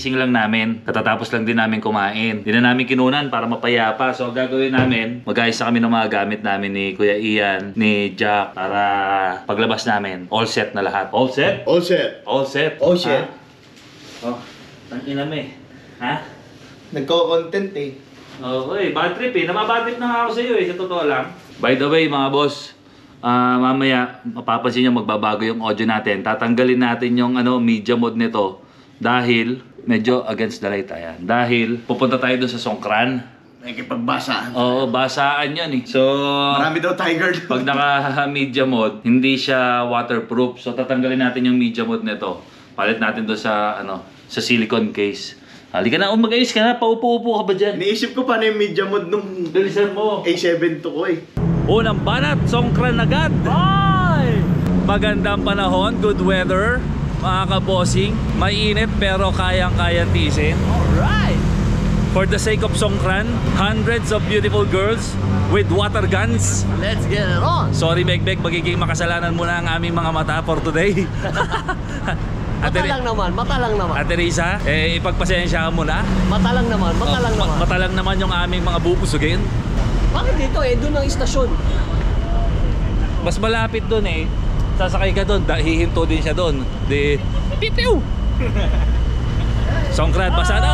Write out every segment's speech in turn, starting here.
kakagising lang namin. Katatapos lang din namin kumain. Hindi na namin kinunan para mapayapa. So gagawin namin, mag-ayos na kami ng mga gamit namin ni Kuya Ian, ni Jack, para paglabas namin, all set na lahat. All set? All set. All set? All set. Oh, tangina mo eh. Ha? Nagko-content eh. Okay, bad trip eh. Namabad trip na nga ako sa iyo eh, sa totoo lang. By the way mga boss, mamaya mapapansin nyo magbabago yung audio natin. Tatanggalin natin yung media mode nito dahil medyo against the light. Ayan. Dahil pupunta tayo doon sa Songkran. Nakikipagbasaan. Oo, basaan yun eh. So, marami daw tiger. Pag naka-media mode, hindi siya waterproof. So, tatanggalin natin yung media mode nito. Palit natin doon sa, sa silicone case. Halika na, mag-ayos ka na. Paupo-upo ka ba dyan? Niisip ko paano yung media mode nung dalisan mo. A7 to ko eh. Unang banat, Songkran agad. Bye! Magandang panahon, good weather, mga kabossing. Mainit pero kayang-kayang tiisin. Alright! For the sake of Songkran, hundreds of beautiful girls with water guns. Let's get it on! Sorry, Begbeg, magiging makasalanan muna ang aming mga mata for today. Mata lang naman, mata lang naman. Ate Risa, ipagpasensya mo na. Mata lang naman, mata lang naman. Mata lang naman yung aming mga bubusugin. Bakit dito doon ang istasyon? Mas malapit doon eh. Sasakay ka doon, hihinto din siya doon. Di, pipiw! Songkran, basa na!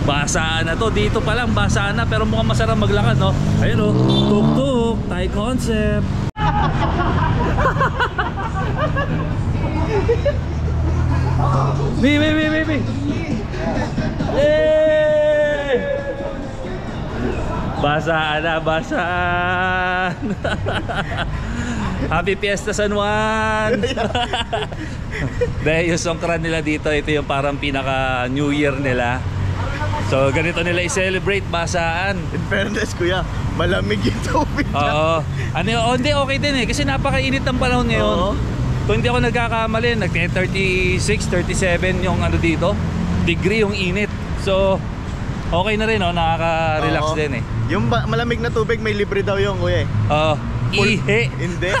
Basaan na to, dito pa lang basaan na, pero mukhang masarap maglakad, no? Ayun o, tuk-tuk, Thai concept. Bi. Basaan na, basaan. Happy Fiesta San Juan. Dahil yung Songkran nila dito, ito yung parang pinaka New Year nila. So ganito nila i-celebrate, basaan. In fairness kuya, malamig yung tubig. Oo. Hindi, okay din eh. Kasi napakainit ng panahon ngayon. Kung hindi ako nagkakamali, nag-36, 37 yung dito. Degree yung init. So, okay na rin, nakaka-relax din eh. Yung malamig na tubig, may libre daw yung kuya eh. Ihi. Hindi.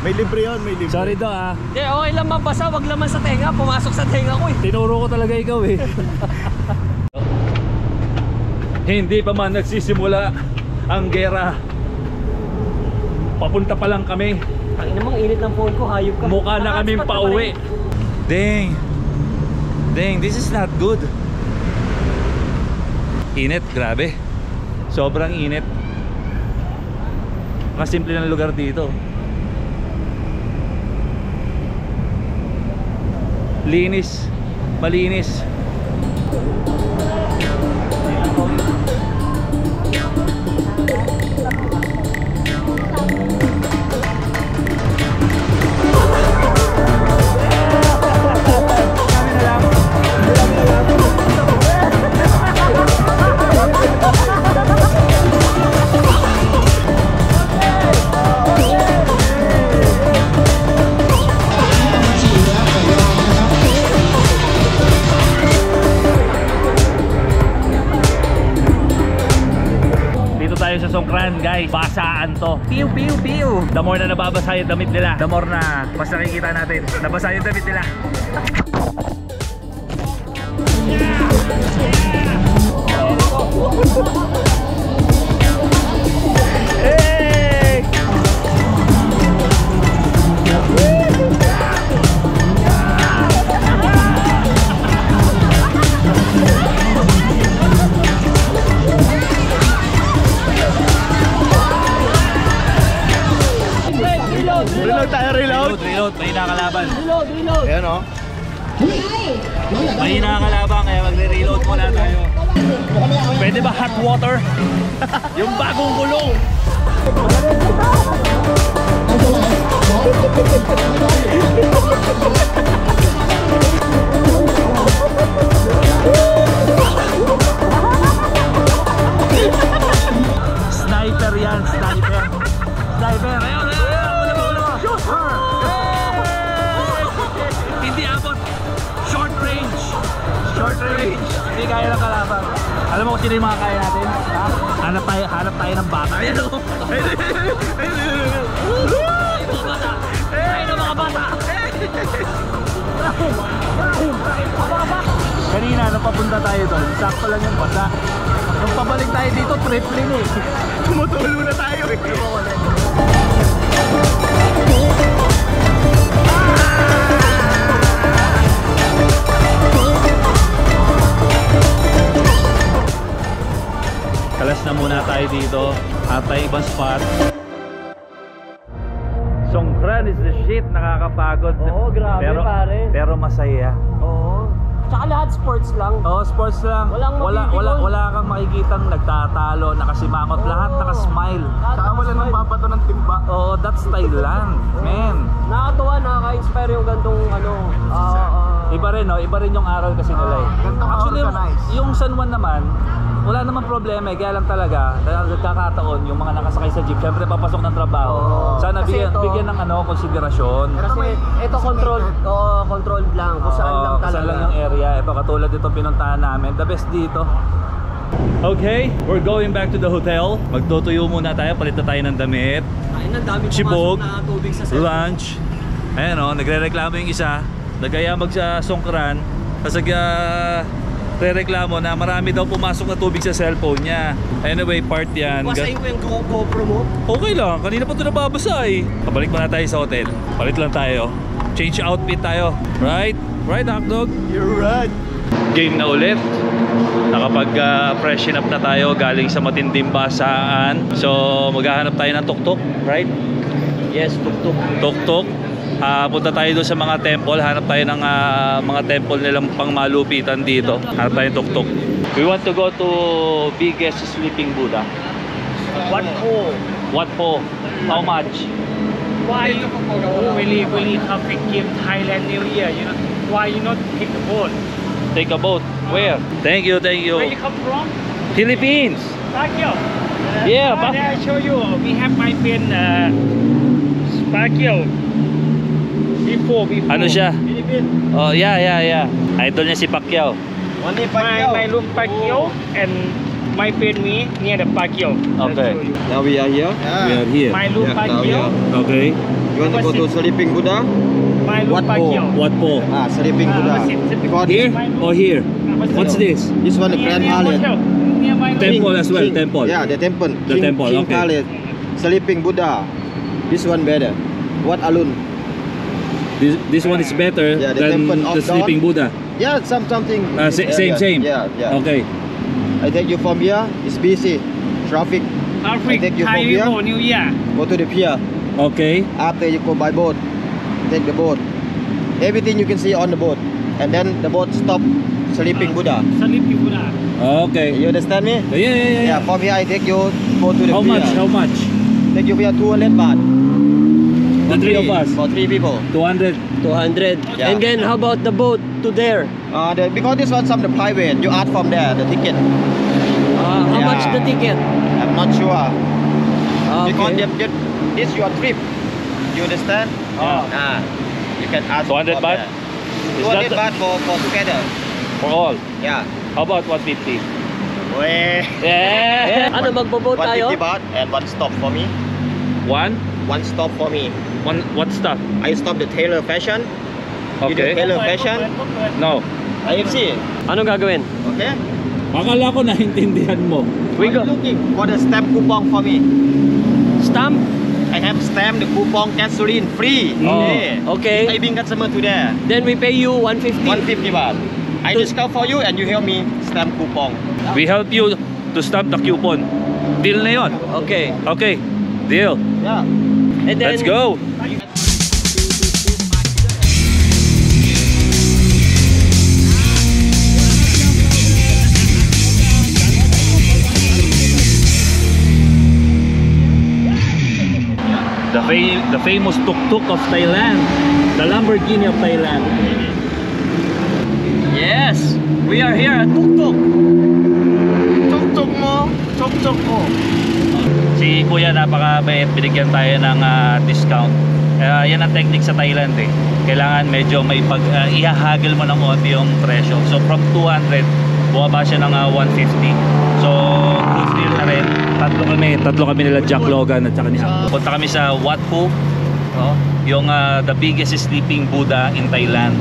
May libre yun, may libre. Sorry daw ah. Hindi, okay lang mabasa, wag laman sa tenga. Pumasok sa tenga ko eh. Tinuro ko talaga ikaw eh. Hindi pa man nagsisimula ang gera. Papunta pa lang kami. Ang inamang init ng phone ko, hayop ka. Mukha na kaming pauwi. Dang, this is not good. Init, grabe. Sobrang init. Kasimple ng lugar dito. Linis, malinis. Sa Songkran guys, basaan to. Piu. The more na nababasa yung damit nila, the more na mas nakikita natin nabasa yung damit nila. Hey! Reload. May nakalaban. Reload. Ayan o. May nakalaban kaya magre-reload muna tayo. Pwede ba hot water? Yung bagong gulong. Sniper yan, sniper. Ayun. Hindi abot. Short range. Hindi kaya ng kalaban. Alam mo kung sino yung mga kaya natin? Ha? Hanap tayo ng bata. Ayan o. Ay, ng mga bata. kanina, nung papunta tayo doon, sakto lang yung basa. Nung pabalik tayo dito, triple na eh. Tumutulo na tayo eh. Kalas na muna tayo dito at tayo ibang spot. Songkran is the shit, nakakapagod. Oo, grabe, pero, pare. Pero masaya. Oo. Tsaka lahat sports lang. Oo, sports lang. Walang wala mapipigol. kang makikitang nagtatalo, nakasimangot, Oo. lahat nakasmile. Saka wala nang babato ng timba. Oo, that's Thailand, man. Nakakatuwa, nakaka-inspire yung gantong ano. Iba rin, no? Iba rin yung aral kasi nila eh. Gantong Actually, organized. yung San Juan naman, wala namang problema eh. Kaya lang talaga, dahil nagkakataon yung mga nakasakay sa jeep, syempre papasok ng trabaho. Oo. Sana Kasi bigyan ng konsiderasyon. Kasi ito controlled lang. Kung saan lang Oo, talaga. saan lang yung area. Ito katulad dito pinuntahan namin. The best dito. Okay, we're going back to the hotel. Magtutuyo muna tayo, palit na tayo ng damit. Ay, ang dami Chibog, pumasok na tubig sa cellphone. lunch. Ayan o, nagre-reklamo yung isa. Nagayamag sa Songkran. Tapos nagre-reklamo na marami daw pumasok na tubig sa cellphone niya. Anyway, part yan. Basahin ko yung GoPro mo. Okay lang, kanina pa ito nababasa eh. Pabalik muna tayo sa hotel. Palit lang tayo. Change outfit tayo. Right? Right, Hakdog? You're right. Game na ulit. Nakapag-freshen up na tayo galing sa matinding basaan. So, maghahanap tayo ng tuktok, right? Yes, tuk-tuk. Tuktok. Punta tayo doon sa mga temple. Hanap tayo ng mga temple nilang pangmalupitan dito. Hanap tayo ng tuktok. We want to go to biggest sleeping Buddha. What for? What po? How much? Why really traffic in Thailand New Year? You know why you not take the boat? Take a boat. Where? Thank you, thank you. Where you come from? Philippines. Baguio. Yeah, There I show you. We have my friend Baguio. Before. Ano siya? Philippines. Oh, yeah. Idol niya si Pacquiao. Only My room Baguio and my friend me near the Baguio. Okay. Now we are here. We are here. My room Yeah, now Baguio. Okay. You want to go to Sleeping Buddha? My room What for? Baguio. What po? Sleeping Buddha. sit. Because Here or here? What's this? this one the Grand Palace. Near my room. Temple as well, temple. Yeah, the temple. The temple, King okay. Palace. Sleeping Buddha. This one better. What alone? This one is better Yeah, the than temple of the sleeping Buddha. Yeah, something. in this area. Same. Yeah. Okay. I take you from here. It's busy. Traffic. Africa, take you from Thai here. people, New Year. Go to the pier. Okay. After you go by boat, take the boat. Everything you can see on the boat, and then the boat stop. Sleeping Buddha. Sleeping Buddha. Okay. You understand me? Yeah. Yeah, from here I take you go to the How pier. much? How much? Take you here 200 baht. The three of us. For 3 people. 200. 200. Yeah. And then how about the boat to there? Because this one's some the private, you add from there the ticket. How Yeah. much the ticket? I'm not sure. Because Okay. this your trip. You understand? Yeah. You can add 200 from baht? there. Is 200 that baht for together. for all? Yeah. How about 150? Weh. Yeah. Ano, magbo-boat tayo? 150 baht and one stop for me. One stop for me. What stuff? I stop the Taylor Fashion. You do Okay. Taylor Fashion. No. IFC. Anong gagawin? Okay. Akala ko naintindihan mo. We go. I'm looking for the stamp coupon for me. Stamp? I have stamped the coupon gasoline free. Oh, okay. I bring customer to there. Then we pay you 150. 150 baht. I discount for you and you help me stamp coupon. We help you to stamp the coupon. Deal na yon. Okay. Okay. Deal. Yeah. And then, Let's go. The famous tuk-tuk of Thailand. The Lamborghini of Thailand. Yes, we are here at Tuk Tuk. Tuk-tuk mo. Tuk-tuk mo. Si Kuya napakabait, binigyan tayo ng discount. Yan ang technique sa Thailand eh. Kailangan medyo may ihahagil mo ng konti yung presyo. So from 200, bumaba siya ng 150. So good deal na rin. Tatlo kami nila Jack Logan at saka ni Ham. Punta kami sa Wat Pho, yung the biggest sleeping Buddha in Thailand.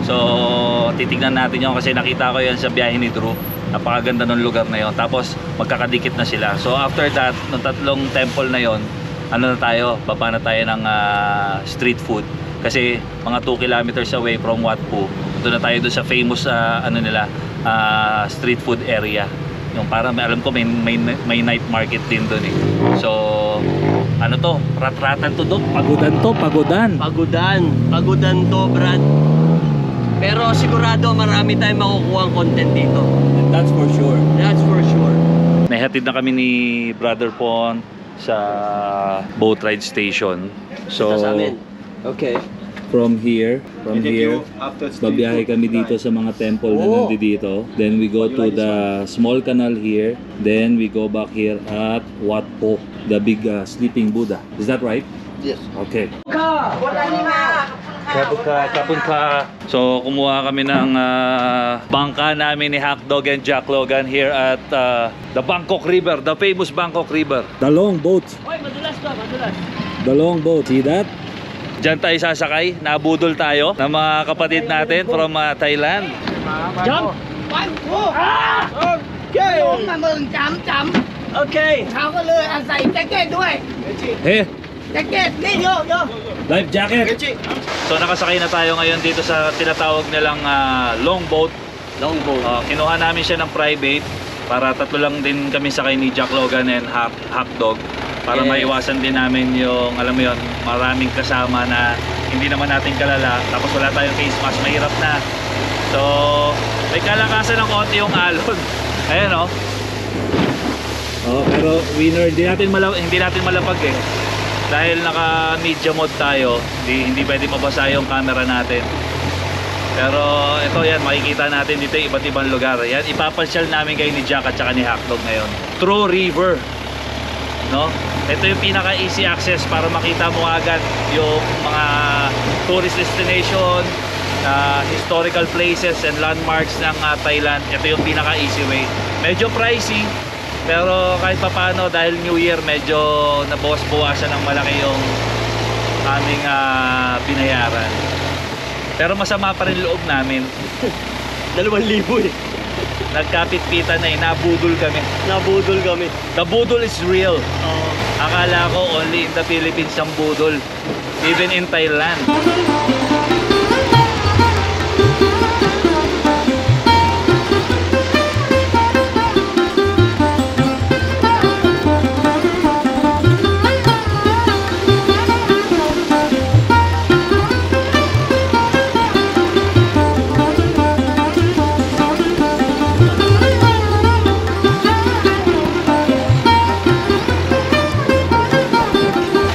So titignan natin yun kasi nakita ko yan sa biyahe ni Drew. Napakaganda ng lugar na yon. Tapos magkakadikit na sila. So after that, ng tatlong temple na yon, ano na tayo, baba na tayo ng street food. Kasi mga 2 kilometers away from Wat Pho, doon na tayo doon sa famous ano nila, street food area. Yung parang alam ko may night market din doon eh. So ano to, rat-ratan to doon. Pagudan to, pagudan. Pagudan to, Brad. Pero sigurado marami tayong makukuha ang content dito. That's for sure. That's for sure. Nahatid na kami ni Brother Pon sa boat ride station. So Sa amin. Okay. from here, After babiyahe kami dito sa mga temple na nandito. Then we go to the small canal here. Then we go back here at Wat Pho, the big sleeping Buddha. Is that right? Yes. Okay. Kapunka. So kumuha kami ng bangka namin ni Hackdog and Jack Logan here at the Bangkok River, the famous Bangkok River. The long boat. Oy, madulas to, madulas. The long boat. See that? Diyan tayo sasakay. Nabudol tayo ng mga kapatid natin from Thailand. Jump! Okay! มาเมืองจำจ Okay! ำเขาก็เลยอาศัยแจ็คเก็ตด้วย Hey, แจ็คเก็ตนี่โยโย่ life jacket. So nakasakay na tayo ngayon dito sa tinatawag nilang long boat. Long boat. Kinuha namin siya ng private para tatlo lang din kami sakay ni Jack Logan and Hackdog. Para Yes. maiwasan din namin yung, alam mo yun, maraming kasama na hindi naman natin kalala. Tapos wala tayong face mask, mahirap na. So, may kalakasan ng konti yung alon. Ayan o. Pero winner, hindi natin malapag eh. Dahil naka media mode tayo, hindi pwede mabasa yung camera natin. Pero ito yan, makikita natin dito yung iba't ibang lugar. Yan, ipapasyal namin kayo ni Jack at saka ni Hackdog ngayon. True River. No? Ito yung pinaka easy access para makita mo agad yung mga tourist destination, historical places and landmarks ng Thailand. Ito yung pinaka easy way. Medyo pricey, pero kahit papano dahil New Year medyo nabawas-bawasan ng malaki yung aming binayaran. Pero masama pa rin loob namin. 2,000 eh. Nagkapit-pitan na eh, nabudol kami. Nabudol kami. The budol is real. Akala ko only in the Philippines ang budol. Even in Thailand.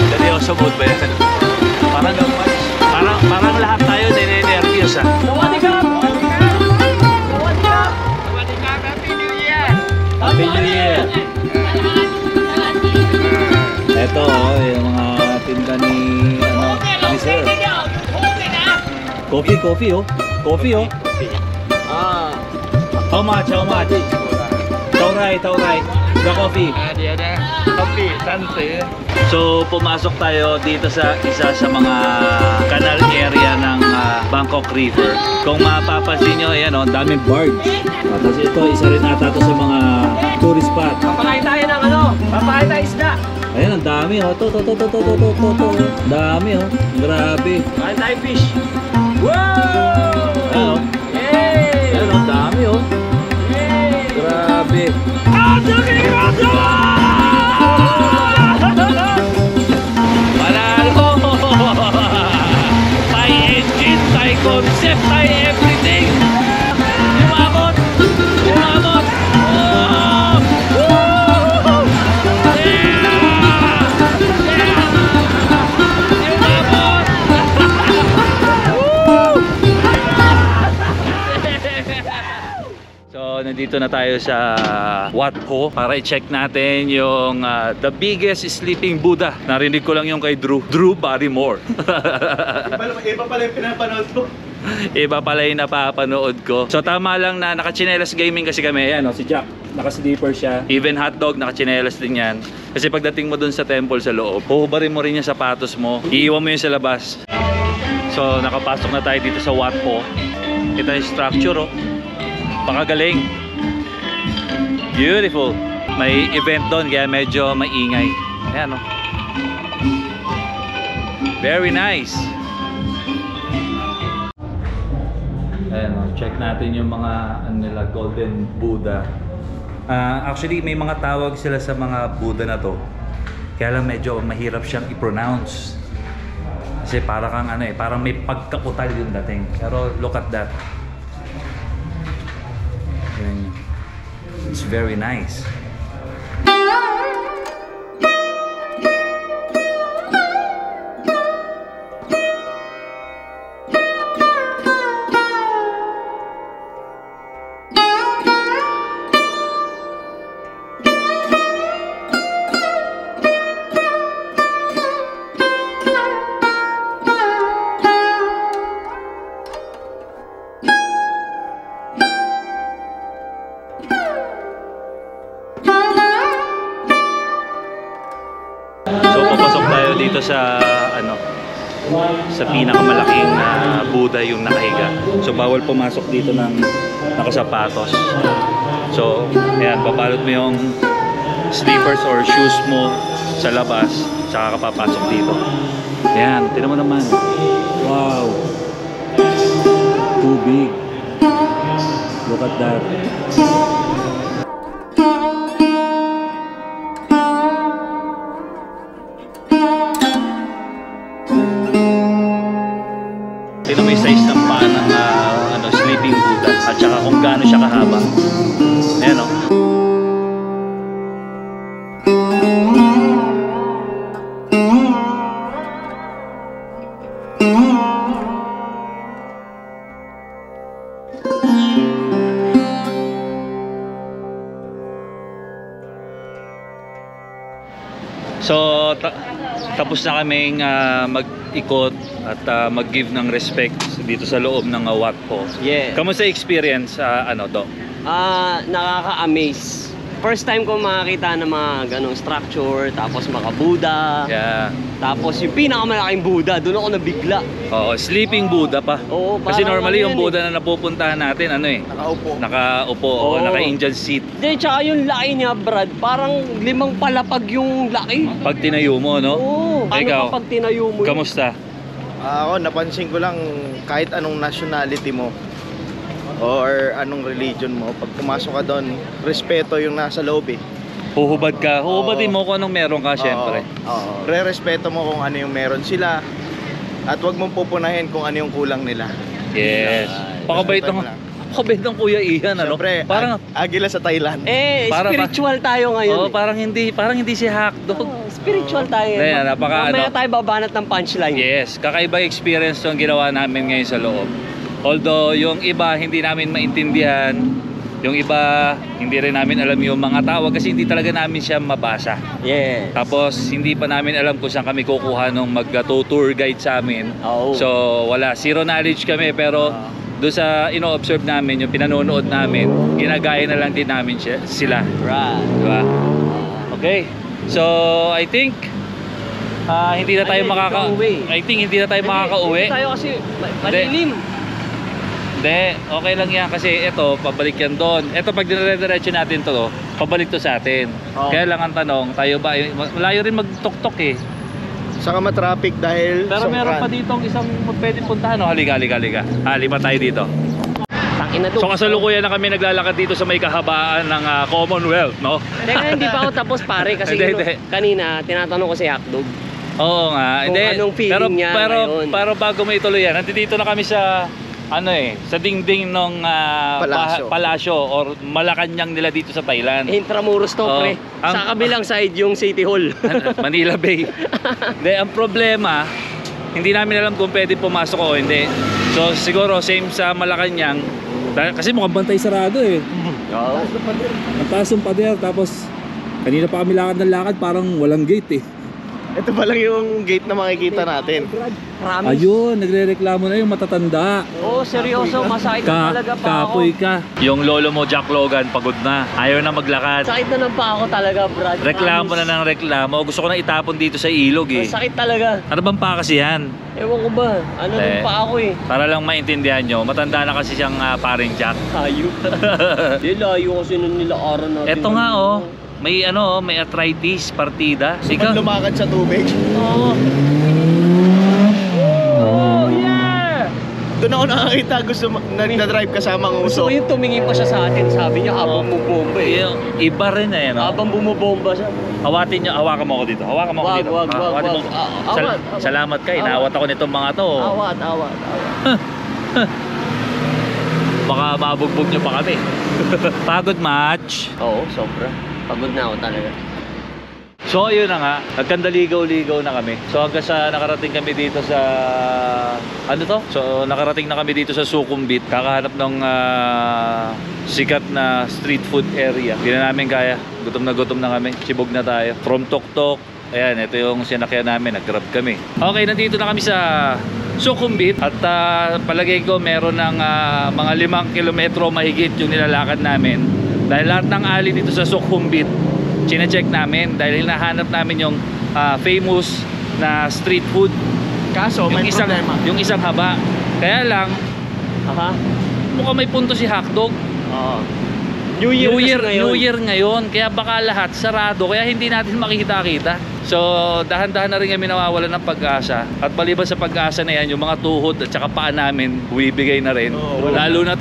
Seryoso mood ba yan? Parang lahat tayo nire-nervyos ah. Sawadikap! Sawadikap! Happy New Year Happy New Year! Ito yung mga tinda ni Sir. Coffee oh. Coffee oh. How much? Tauray. The coffee. Coffee, sanse. So pumasok tayo dito sa isa sa mga canal area ng Bangkok River. Kung mapapansin nyo, ayan o, daming barge. Tapos ito, isa rin ata to sa mga tourist spot. Papakain tayo ng papakain tayo isda. Ayan, ang dami o. To. Dami o. Grabe. Papakain tayo fish. Wow! Ayan o. Yay! Ayan o, ang dami o. Yay! Grabe. Manalo! Thai engine, Thai concept, Thai everything! Umabot! Oh! Woo! Yeah! Umabot! So, nandito na tayo sa Wat Pho para i-check natin yung the biggest sleeping Buddha. Narinig ko lang yung kay Drew Barrymore. Iba pala yung pinapanood ko. Iba pala yung napapanood ko. So tama lang na naka-chinelas gaming kasi kami. Ayan o, si Jack, naka-sleeper siya. Even Hotdog, naka-chinelas din yan. Kasi pagdating mo dun sa temple sa loob, huhubarin mo rin yung sapatos mo, iiwan mo yun sa labas. So nakapasok na tayo dito sa Wat Pho. Ito yung structure, oh. Pakagaling. Beautiful. May event doon kaya medyo maingay. Ayan, oh. Very nice. Ayan, oh. Check natin yung mga ano nila, Golden Buddha. Actually, may mga tawag sila sa mga Buddha na to. Kaya lang medyo mahirap siyang i-pronounce. Kasi parang kang ano eh, parang may pagkautal yung dating. Pero look at that. Ayan. It's very nice. So papasok tayo dito sa ano, sa pinakamalaking Buddha yung nakahiga. So bawal pumasok dito ng nakasapatos. So ayan, babalot mo yung slippers or shoes mo sa labas, saka ka papasok dito. Ayan, tingnan mo naman. Wow, too big. Look at that. Ito may size ng paa ng sleeping Buddha at saka kung gaano siya kahaba. Ayan, oh. So tapos na kaming mag-ikot at mag-give ng respect dito sa loob ng Wat Po. Yeah. Kamusta experience ano to? Nakaka-amaze. First time ko makakita ng mga ganong structure, tapos mga Buddha. Yeah. Tapos yung pinakamalaking Buddha, doon ako nabigla. Oo, sleeping Buddha pa. Oo, Kasi parang normally ano yung yan Buddha na napupuntahan natin, ano eh, Nakaupo. nakaupo o Oo. naka-Indian seat. Hindi, tsaka yung laki niya, Brad, parang 5 palapag yung laki. Pag tinayo mo, no? Oo. Ano Ikaw, kapag tinayo mo yun? kamusta? Ako, napansin ko lang kahit anong nationality mo or anong religion mo, pag pumasok ka doon, respeto yung nasa loob eh. Huhubad ka. Huhubadin Oo. mo kung anong meron ka, syempre. Oo. Re-respeto mo kung ano yung meron sila at wag mong pupunahin kung ano yung kulang nila. Yes. Pakabait ng, Respeto mo lang. pakabait ng Kuya Ian, ano? Siyempre, Parang, agila sa Thailand. Eh, spiritual tayo ngayon. oh, parang hindi si Hackdog. Spiritual tayo. Ayan, napaka Mamaya ano. tayo babanat ng punchline. Yes, kakaiba experience yung ginawa namin ngayon sa loob. Although yung iba hindi namin maintindihan, yung iba hindi rin namin alam yung mga tawag kasi hindi talaga namin siya mabasa. Yeah. Tapos hindi pa namin alam kung saan kami kukuha nung mag-tour guide sa amin. Oo. So wala, zero knowledge kami pero doon sa ino-observe namin, yung pinanonood namin, ginagaya na lang din namin sila. Right. Diba? Okay. So I think hindi na tayo hindi na tayo makakauwi. Hindi tayo kasi malilim. Hindi, okay lang yan kasi ito, pabalik yan doon. Ito pag dire-diretso natin to, pabalik to sa atin. Oh. Kaya lang ang tanong, tayo ba, malayo rin magtok-tok eh. Saka matraffic dahil Pero meron pa dito isang pwede puntahan. No? Halika. Halima tayo dito. Takin na to. So kasalukuyan na kami naglalakad dito sa may kahabaan ng Commonwealth, no? Teka, hindi pa ako tapos pare kasi Hindi. kanina tinatanong ko si Hackdog. Oo nga. Kung anong feeling niya ngayon. Pero bago mo ituloy yan, nandito na kami sa sa dingding ng palasyo or Malacanang nila dito sa Thailand. Intramuros to, pre. Sa kabilang side yung City Hall. Manila Bay. Hindi, ang problema, hindi namin alam kung pwede pumasok o hindi. So siguro same sa Malacanang kasi mukhang bantay sarado eh. Oo. Ang taas ng pader tapos kanina pa kami lakad ng lakad parang walang gate eh. Ito pa lang yung gate na makikita natin. Promise. Ayun, nagre-reklamo na yung matatanda. Oo, seryoso, masakit na talaga pa ako. Kapoy ka. Yung lolo mo, Jack Logan, pagod na. Ayaw na maglakad. Sakit na ng pa ako talaga, Brad. Reklamo Promise. na ng reklamo. Gusto ko na itapon dito sa ilog eh. Sakit talaga. Ano bang pa kasi yan? Ewan ko ba? Ano Eh. ng pa ako eh. Para lang maintindihan nyo, matanda na kasi siyang paring Jack. Layo. Di layo kasi nung nilaaran natin. Eto nga oh, may ano, may arthritis, partida. Pag Ikaw, lumakad sa tubig. Oo. Oh, yeah! Doon ako nakakita, gusto nagdadrive kasama ng Gusto uso. ko yung tumingin pa siya sa atin. Sabi niya habang bumubomba eh. yung iba rin eh, no? Habang bumubomba siya. Hawatin nyo, hawakan mo ako dito. Hawakan mo ako Wag, dito. wag, wag, Hawakan mo. wag. Awat. Salamat ka, inawat ako nitong mga to. Awat. Baka mabugbog nyo pa kami. Pagod match. Oo, sobra. Pagod na ako talaga. So ayun na nga, nagkandaligaw-ligaw na kami. So hanggang sa nakarating kami dito sa ano to? So nakarating na kami dito sa Sukhumvit, kakahanap ng sikat na street food area. Hindi na namin kaya. Gutom na kami. Sibog na tayo. From Toktok, ayan, ito yung sinakyan namin. Nag-grab kami. Okay, nandito na kami sa Sukhumvit at palagay ko meron ng mga 5 kilometro mahigit yung nilalakad namin. Dahil lahat ng ali dito sa Sukhumvit chine-check namin dahil nahanap namin yung famous na street food. Kaso, may problema. Yung isang haba. Kaya lang, Aha. mukhang may punto si hotdog. Oo. New Year New Year ngayon. Kaya baka lahat sarado. Kaya hindi natin makikita-kita. So, dahan-dahan na rin kami nawawalan ng pag-asa. At maliban sa pag-asa na yan, yung mga tuhod at saka paa namin, bumibigay na rin. Oo, lalo na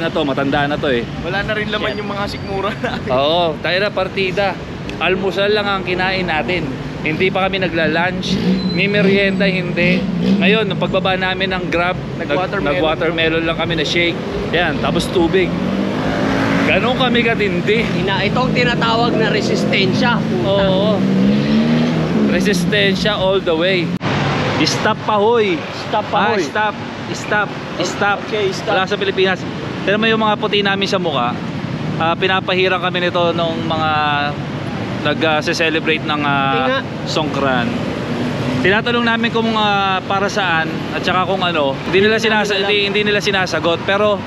to, matanda na to eh. Wala na rin laman yung mga sikmura natin. Oo, tayo na partida. Almusal lang ang kinain natin. Hindi pa kami nagla-lunch, ni merienda hindi. Ngayon, nung pagbaba namin ng Grab, nag-watermelon lang kami na shake. Yan, tapos tubig. Ganon kami katindi. Itong tinatawag na resistensya. Oo. Resistensya all the way. Stop pahoy. Stop pa, hoy. Stop. Okay, stop. Wala sa Pilipinas. Tignan mo yung mga puti namin sa mukha. Pinapahirang kami nito nung mga nag-celebrate ng Songkran. Tinatanong namin kung para saan at saka kung ano. Hindi nila sinasagot, pero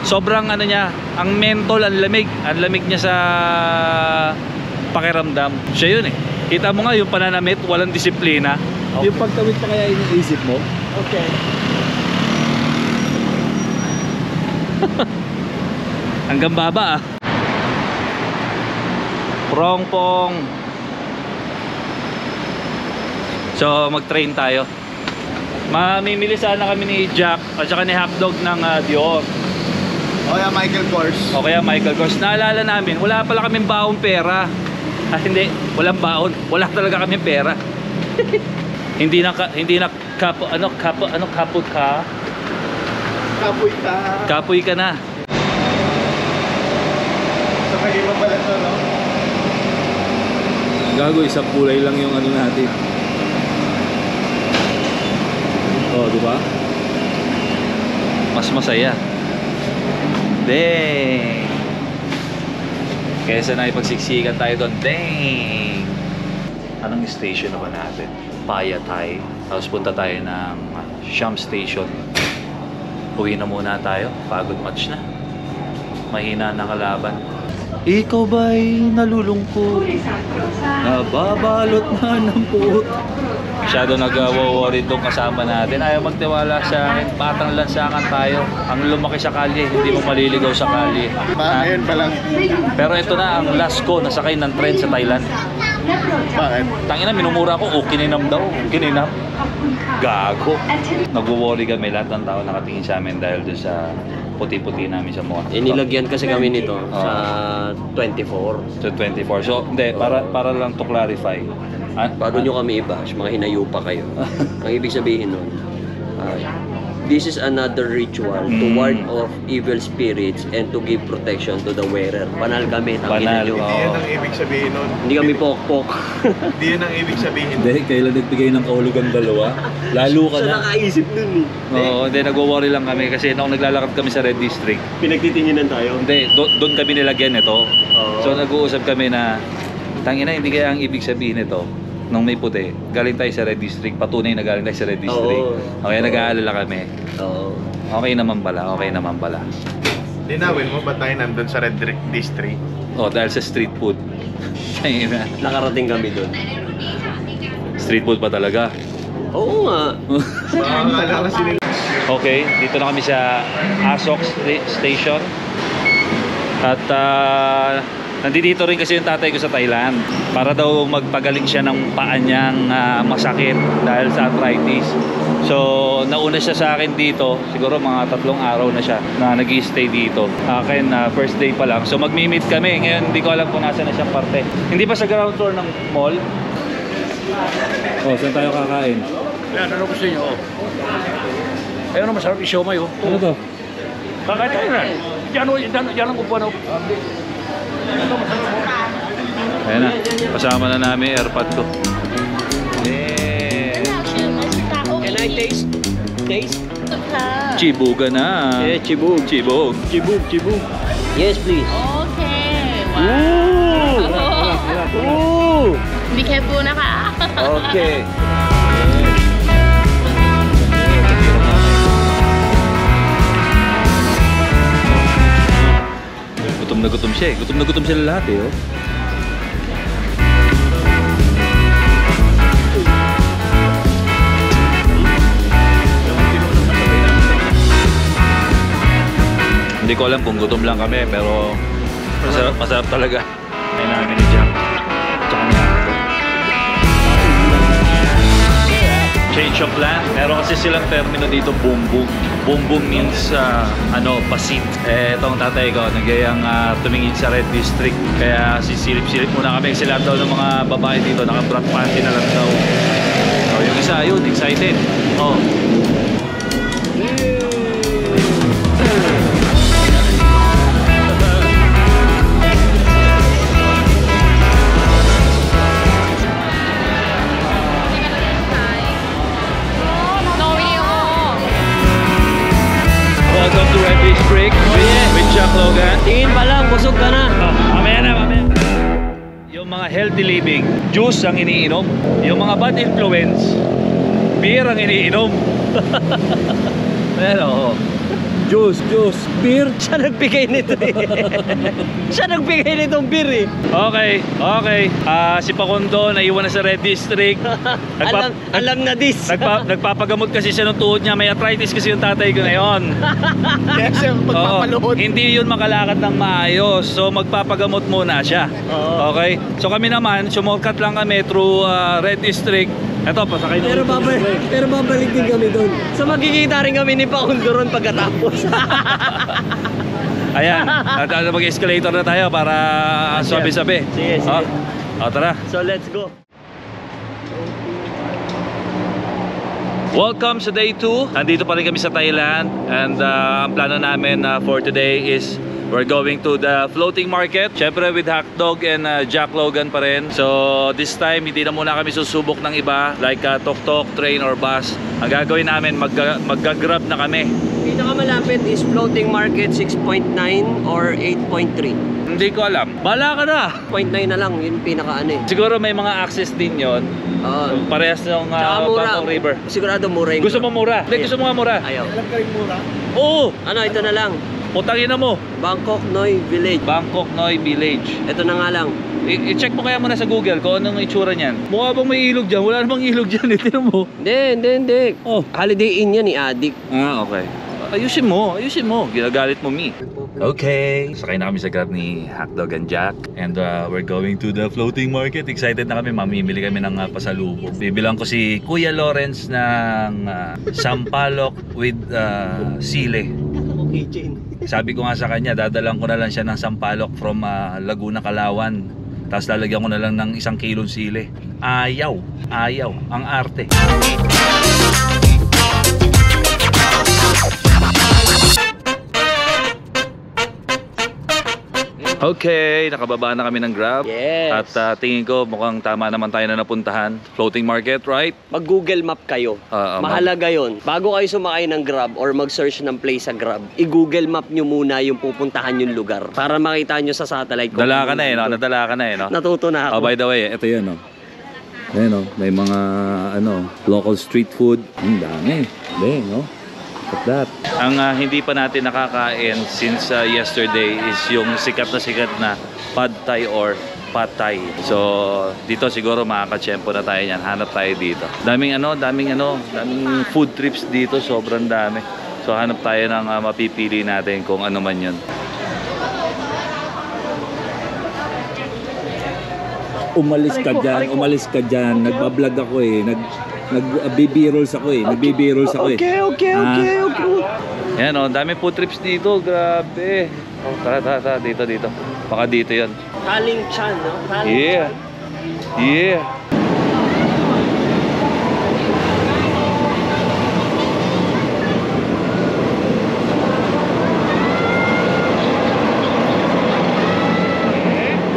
sobrang ano niya, ang mentol, ang lamig niya sa pakiramdam. Siya yun eh. Kita mo nga yung pananamit, walang disiplina. Okay. Yung pagtawid pa kaya iniisip mo? Okay. Hanggang baba ah. Prongpong. So mag-train tayo. Mamimili sana kami ni Jack at saka ni Hotdog ng Dior. O kaya Michael Kors. O kaya Michael Kors. Naalala namin, wala pala kaming baong pera. Hindi, walang baon. Wala talaga kaming pera. hindi na kaput ka. Kapoy ka. Kapoy ka na. Sa mahirap pala to, no? Gago, isang kulay lang yung ano natin. Oh, di ba? Mas masaya. Dang! Kesa na ipagsiksikan tayo doon. Dang! Anong station na ba natin? Payatay. Tapos punta tayo ng Sham Station. Uwi na muna tayo. Pagod match na. Mahina na kalaban. Ikaw ba'y nalulungkot? Nababalot na ng puot. Masyado nag-worry itong kasama natin. Ayaw magtiwala sa akin. Batang lansangan tayo. Ang lumaki sa kalye, hindi mo maliligaw sa kalye. Ngayon pa lang. Pero ito na ang last ko, nasakay ng tren sa Thailand. Bakit? Tangina, minumura ko, kininam daw. Kininam. Gago. Nag-worry kami, lahat ng tao nakatingin sa amin dahil doon sa puti-puti namin sa mukha. Nilagyan kasi kami nito sa 24. So 24. So hindi, para lang to clarify. Bago nyo kami i-bash, mga hinayupa kayo. Ang ibig sabihin nun, this is another ritual to ward off evil spirits and to give protection to the wearer. Banal kami, tangina Banal, nyo. Hindi yan ang ibig sabihin nun. Hindi kami pok-pok. Hindi yan ang ibig sabihin. Hindi, kailan nagbigay ng kahulugan dalawa? Lalo ka Sa na. nakaisip nun eh. Oo, hindi, nag-worry lang kami kasi nung naglalakad kami sa Red District, Pinagtitinginan tayo. hindi, doon kami nilagyan ito. Oo. So nag-uusap kami na, tangina, hindi kaya ang ibig sabihin nito, nung may puti, galing tayo sa Red District, patunay na galing tayo sa Red District. Okay, nag-aalala kami. Oo. Okay naman pala, okay naman pala. Linawin mo ba tayo nandun sa Red District? Oh, dahil sa street food. Ayun na. Nakarating kami doon. Street food pa talaga. Oo nga. Akala kasi nila. Okay, dito na kami sa Asok Station. At nandito rin kasi yung tatay ko sa Thailand para daw magpagaling siya ng paa niyang masakit dahil sa arthritis. So nauna siya sa akin dito, siguro mga 3 araw na siya na nag-i-stay dito. Akin first day pa lang. So magmi-meet kami. Ngayon hindi ko alam kung nasa na siyang parte. Hindi pa sa ground floor ng mall. Oh, saan tayo kakain? Yan, ano gusto nyo? Ayun na masarap yung siomay oh. Ano to? Kakain tayo na. Yan ang upuan oh. Ayan na, kasama na namin airpod ko. Yeah. Can I taste? Taste? Chibuga na. Yeah, chibug. Chibog. Chibug. Yes, please. Okay. Wow. Ooh! Be careful naka. Okay. Gutom na gutom siya eh. Gutom na gutom sila lahat eh. Oh. Hindi ko alam kung gutom lang kami pero masarap talaga. Ayun namin ni Jack. Tsaka niya. Change of plan. Meron kasi silang termino dito, boom boom. Boom boom means pasit. Itong tatay ko nagyayang tumingin sa Red District. Kaya sisilip-silip muna kami. Sila daw ng mga babae dito naka-brat panty na lang daw. So, yung isa yun, excited. Oh. Welcome to Red District with Jack Logan. Tingin pa lang, busog ka na. Mamaya na. Yung mga healthy living, juice ang iniinom. Yung mga bad influence, beer ang iniinom. Ayan o. Juice, beer. Siya nagbigay nito eh. Siya nagbigay nitong beer eh. Okay. Si Pakundo naiwan na sa Red District. Alam na this. Nagpapagamot kasi siya ng tuhod niya. May arthritis kasi yung tatay ko ngayon. Kaya siya magpapaluhod. Hindi yun makalakad ng maayos. So magpapagamot muna siya. Okay? So kami naman, sumorkat lang kami through Red District. Eto, pasakay na. Pero babalik din kami doon. So magkikita rin kami ni Pakundo ron pagkatapos. Ayan, at mag-escalator na tayo para sabi-sabi. Sige. Tara. So let's go. Welcome sa day 2. Nandito pa rin kami sa Thailand. And ang plano namin for today is we're going to the floating market. Syempre with Hotdog and Jack Logan pa rin. So this time hindi na muna kami susubok ng iba like tuk-tuk, train or bus. Ang gagawin namin magga-grab na kami. Pinakamalapit is floating market 6.9 or 8.3. Hindi ko alam. Bala ka na. 0.9 na lang, yun pinaka eh. Siguro may mga access din yon. Parehas ng Bangkok River. Sigurado mura yung Gusto mo mura? Hindi, gusto mo nga mura. Ayaw. Oo. Ano, ito na lang. Putangin na mo. Bangkok Noi Village. Bangkok Noi Village. Ito na nga lang. I-check mo kaya muna sa Google kung anong itsura niyan. Mukha bang may ilog dyan? Wala namang ilog dyan. Tignan mo. Hindi. Oh. Holiday Inn yan ni Adik. Okay. Ayusin mo. Ginagalit mo, me. Okay. Sakay na kami sa Grab ni Hotdog and Jack. And we're going to the floating market. Excited na kami. Mamimili kami ng pasalubong. Bibilang ko si Kuya Lawrence ng sampalok with sile. Sabi ko nga sa kanya, dadalang ko na lang siya ng sampalok from Laguna, Calauan. Tapos lalagyan ko na lang ng 1 kilong sile. Ayaw. Ang arte. Okay, nakababa na kami ng Grab. Yes. At tingin ko mukhang tama naman tayo na napuntahan. Floating market, right? Mag-Google Map kayo. Mahalaga yon. Bago kayo sumakay ng Grab or mag-search ng place sa Grab, i-Google Map nyo muna yung pupuntahan yung lugar para makita nyo sa satellite. Nadala ka na eh, no? Natuto na ako. Oh, by the way, ito yun, no? Ayan, oh, may mga local street food. Ang dami. Dang, no? Look at that. Ang hindi pa natin nakakain since yesterday is yung sikat na pad thai or pad thai. So, dito siguro makakachempo na tayo niyan. Hanap tayo dito. Daming food trips dito. Sobrang dami. So, hanap tayo ng mapipili natin kung ano man yun. Umalis ka dyan. Nagbablog ako eh. Nag-B-rolls ako eh. Okay. Yan o, dami food trips dito. Grabe. Oh, tara. Dito. Baka dito yan. Taling Chan, no? Yeah.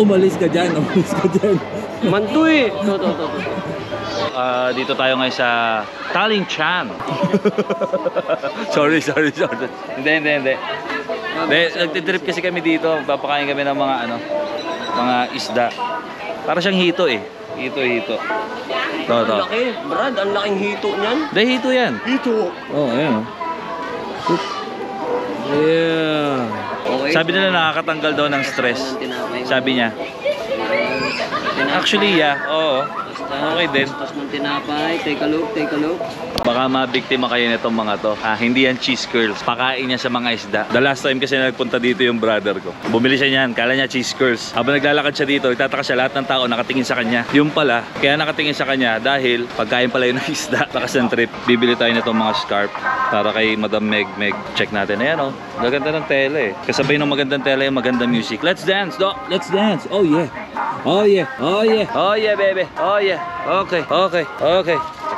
Umalis ka dyan. Mantoy! Dito tayo ngayon sa Taling Chan. Sorry. Hindi. Nagtitrip kasi kami dito. Papakain kami ng mga isda. Para siyang hito eh. Hito. Ang laki, Brad. Ang laking hito niyan. Dahil hito yan. Oh, ayan. Yeah. Okay. Sabi nila nakakatanggal daw ng stress. Sabi niya. Actually, yeah. Oo. Okay din. Tapos ng tinapay. Take a look. Baka mabiktima kayo nitong mga to. Hindi yan cheese curls. Pakain niya sa mga isda. The last time kasi nagpunta dito yung brother ko. Bumili siya niyan. Kala niya cheese curls. Habang naglalakad siya dito, nagtataka siya, lahat ng tao nakatingin sa kanya. Yung pala, kaya nakatingin sa kanya dahil pagkain pala yun ng isda. Lakas ng trip. Bibili tayo nitong mga scarf para kay Madam Meg. Check natin. Ayan, oh. Gaganda ng tela eh. Kasabay ng magandang tela yung magandang music. Let's dance, Doc. Let's dance. Oh yeah, baby. Oh yeah. Okay.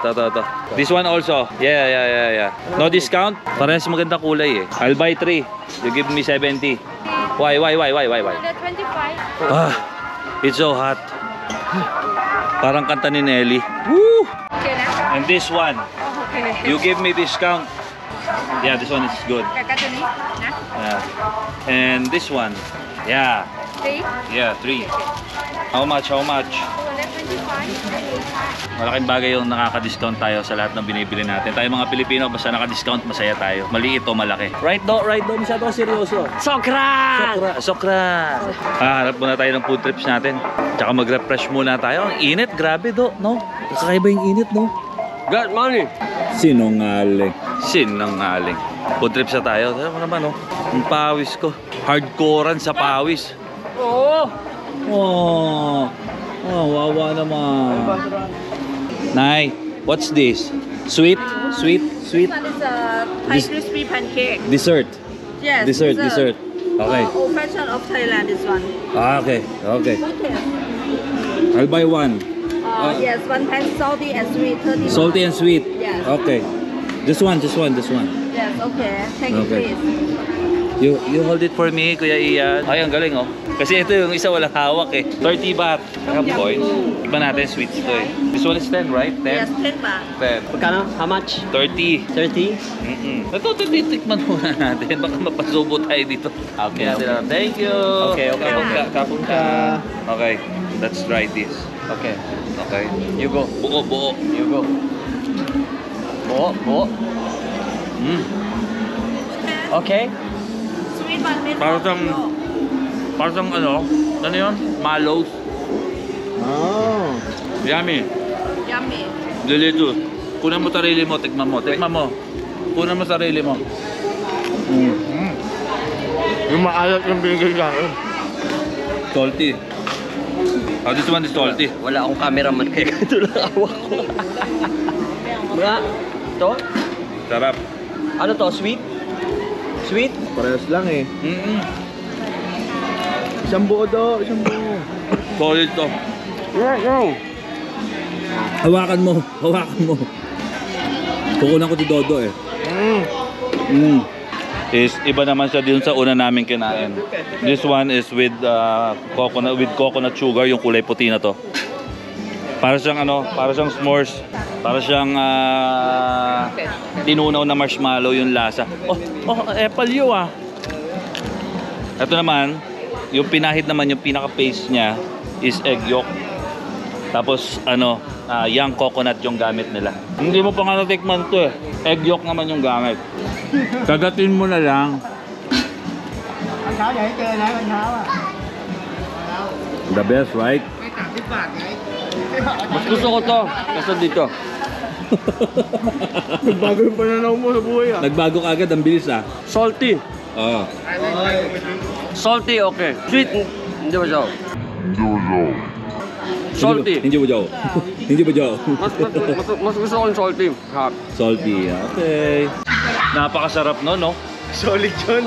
Ito. This one also. Yeah. No discount? Parehas maganda kulay eh. I'll buy 3. You give me 70. Why? 25. It's so hot. Parang kanta ni Nelly. Woo! Okay na? And this one, Okay. you give me discount. Yeah, this one is good. Kakato ni? Na? Yeah. And this one. Yeah. 3? Yeah, 3. How much? 25. Malaking bagay yung nakaka-discount tayo sa lahat ng binibili natin. Tayo mga Pilipino, basta naka-discount, masaya tayo. Maliit o malaki. Right do, masyado seryoso. Sokra! Hanap muna tayo ng food trips natin. Tsaka mag-refresh muna tayo. Ang init, grabe do, no? Kakaiba yung init, no? Got money! Sinungaling. Food trips na tayo. Ano mo naman, no? Ang pawis ko. Hardcorean sa pawis. Oh, wawa naman. Nay, what's this? Sweet? This one is a Thai crispy pancake. Dessert. Yes. Dessert. Okay. Old fashion of Thailand, this one. Okay. Okay. I'll buy one. Yes, one pan salty and sweet. 30 Salty and sweet. Yes. Okay. This one. Yes, okay. Thank you, Okay. please. You hold it for me, Kuya Ian. Ay, ang galing, oh. Kasi ito yung isa walang hawak eh. 30 baht. Points. Iba natin, sweets to eh. This one is 10, right? 10? Yes, 10 baht. 10. Magkano? How much? 30. 30? Ito, titikman muna natin. Baka mapasubo tayo dito. Okay, natin. Thank you. Okay. Kapon ka. Okay, let's try this. Okay. Okay. You go. Buo. You go. Buo. Okay. Sweet one, mint Parang ano yun? Mallows. Oh. Yummy. Yummy. Delicious. Kunan mo sarili mo, tikman mo. Kunan mo sarili mo. Yung maalat yung binigay sa akin. Salty. Oh, this one is salty. Wala akong cameraman kaya ito lang hawak ko. Mga, to? Sarap. Ano to? Sweet? Parehas lang eh. Isang buo. Solid to. Yeah. Hawakan mo. Kukunan ko si Dodo eh. Is iba naman siya din sa una namin kinain. This one is with coconut sugar, yung kulay puti na to. Para siyang s'mores. Para siyang tinunaw na marshmallow yung lasa. Apple yun ah. Ito naman, yung pinahid naman, yung pinaka-paste niya is egg yolk. Tapos young coconut yung gamit nila. Hindi mo pa nga natikman to eh. Egg yolk naman yung gamit. Kagatin mo na lang. อันเช้าอย่าให้เจอนะอันเช้าอ่ะ The best, right? ไม่30 บาทไง Mas gusto ko to kaysa dito. Bago yung pananaw mo sa buhay ah. Nagbago ka agad, ang bilis ah. Salty. Oo. Salty, okay. Sweet, hindi ba siya? Salty. Hindi ba Joe? Hindi ba Joe? Mas gusto ko yung salty. Ha. Salty, okay. Napakasarap no? Solid yun.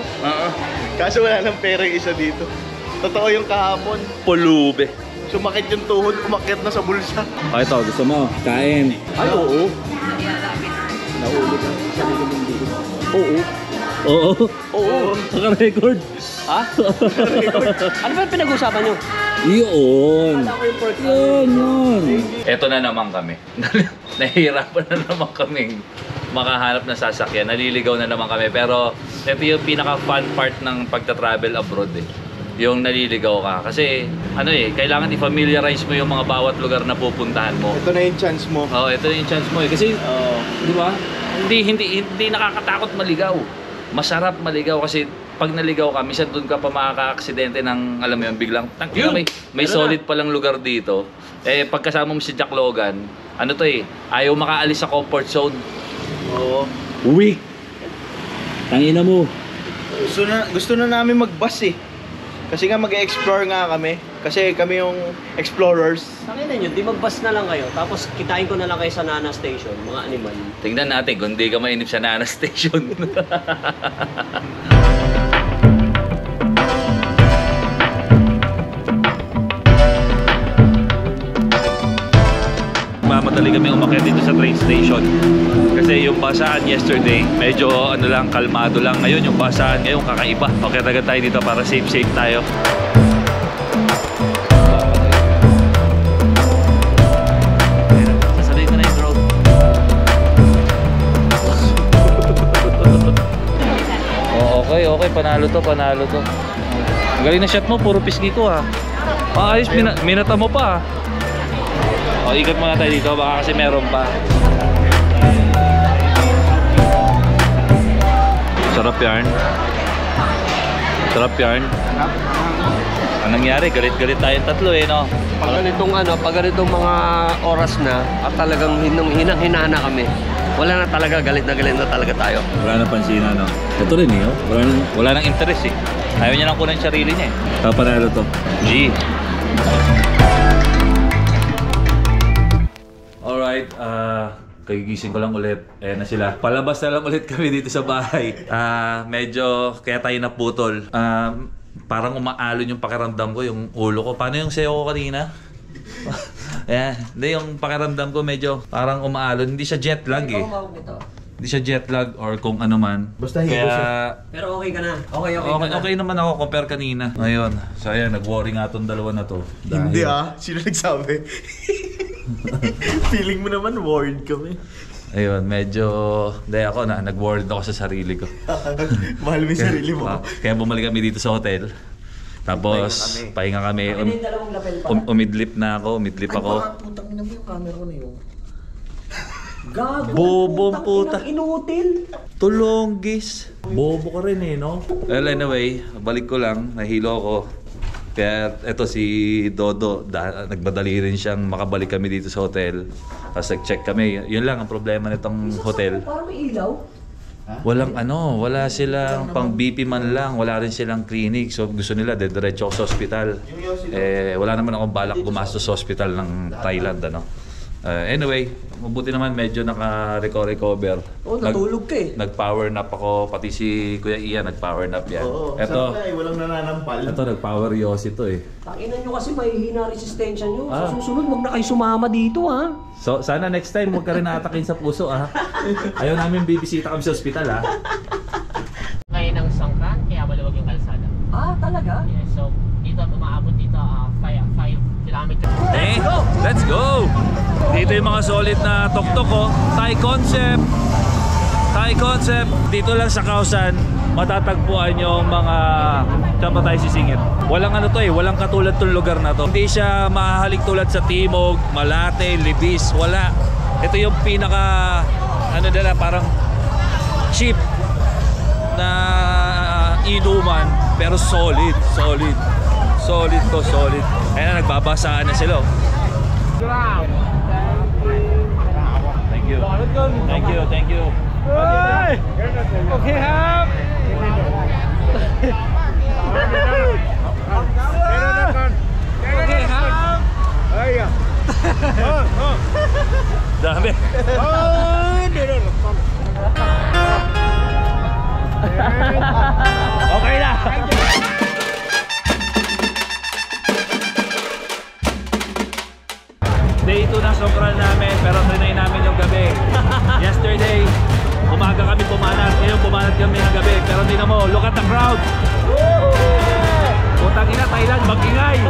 Kaso wala nang pera yung isa dito. Totoo yung kahapon. Pulube. Sumakit yung tuhod, umakyat na sa bulsa. Okay to, gusto mo? Kain. Ay, oo. Oo. Oo. Oo. Naka-record. Ha? Ano ba yung pinag-usapan nyo? Yun. Yun. Eto na naman kami. Nahihirapan na naman kaming makahanap ng sasakyan. Naliligaw na naman kami. Pero ito yung pinaka-fun part ng pagta-travel abroad eh. Yung naliligaw ka. Kasi ano eh, kailangan i-familiarize mo yung mga bawat lugar na pupuntahan mo. Ito na yung chance mo. Oo, ito yung chance mo eh. Kasi, di ba? Hindi nakakatakot maligaw. Masarap maligaw kasi pag naligaw ka, minsan doon ka pa makaka-aksidente ng, alam mo yun, biglang, may solid palang lugar dito. Eh, pagkasama mo si Jack Logan, ano to eh, ayaw makaalis sa comfort zone. Oo. Weak! Tangina mo. Gusto na namin mag-bus eh. Kasi nga mag-explore nga kami. Kasi kami yung explorers. Sakin na nyo, di mag-bus na lang kayo. Tapos kitain ko na lang kayo sa Nana Station, mga animal. Tingnan natin kung di ka mainip sa Nana Station. Mamadali kami umakyat dito sa train station. Kasi yung basaan yesterday, medyo ano lang, kalmado lang. Ngayon yung basaan ngayon kakaiba. Okay, agad tayo dito para safe tayo. Sasanay ko na yung road. Oh, okay, panalo to. Ang galing na shot mo, puro pisngi ko ha. Ayos, minata mo pa ha. O, ikot muna tayo dito, baka kasi meron pa. Sarap yarn. Anong nangyari? Galit-galit tayong tatlo eh, no? Pag ganitong mga oras na, at talagang hinang-hinana kami. Wala na talaga, galit na talaga tayo. Wala nang pansina, no? Ito rin eh, oh. Wala nang interest eh. Ayaw niya nang kunin sarili niya eh. Panalo to. G. Alright, kagigising ko lang ulit. Ayan na sila. Palabas na lang ulit kami dito sa bahay. Medyo kaya tayo naputol. Parang umaalon yung pakiramdam ko, yung ulo ko. Paano yung sayo ko kanina? Ayan. Hindi, yung pakiramdam ko medyo parang umaalon. Hindi siya jet lag eh. Hindi siya jet lag or kung ano man. Basta higo siya. Pero okay ka na. Okay naman ako compare kanina. Ngayon, so ayan, nag-worry nga tong dalawa na to. Hindi sino nagsabi? Feeling mo naman worried kami. Ayun, medyo ako nag-worried ako sa sarili ko. Mahal mo yung sarili mo. Kaya bumalik kami dito sa hotel. Tapos pahinga kami. Umidlip ako. Putang ina mo yung camera ko na yun. Gago. Bobong puta. Inutil. Tulonggis. Bobo ka rin eh, no? Well, anyway, balik ko lang. Nahilo ako. Kaya eto si Dodo, nagmadali rin siyang makabalik kami dito sa hotel. Tapos nag-check kami. Yun lang ang problema nitong hotel. Parang may ilaw. Wala silang pang BP man lang. Wala rin silang clinic. So gusto nila, diretso ako sa hospital. Wala naman akong balak gumastos sa hospital ng Thailand, ano? Anyway, mabuti naman medyo naka-recover. Natulog ka eh. Nag-power nap ako, pati si Kuya Ian nag-power nap yan. Ito, walang nananampal. Ito, nag-power yosi to eh. Takinan nyo kasi mahihina resistensya nyo. Sa susunod, huwag na kayo sumama dito ha. So, sana next time huwag ka rin atakin sa puso ha. Ayaw namin bibisita kami sa ospital ha. Ngayon ang Songkran, kaya maluwag yung kalsada. Talaga? Yeah, so dito umaabot dito 5 kilometers. Let's go! Dito yung mga solid na tok-tok oh. Thai concept. Thai Concept, dito lang sa Kausan, matatagpuan yung mga saan pa tayo sisingit. Walang ano to eh, walang katulad tong lugar na to. Hindi siya mahahalik tulad sa Timog, Malate, Libis, wala. Ito yung pinaka ano nila, parang cheap na inuman pero solid to solid. Ayan na, nagbabasaan na sila. Thank you. Okay, have. Okay, have. Dami. Okay na. Day 2 na sokral namin, pero trinay namin yung gabi. Yesterday, umaga kami pumanat. Ngayon pumanat kami ng gabi. Pero tingnan mo, look at the crowd. Putang ina, Thailand, mag-ingay.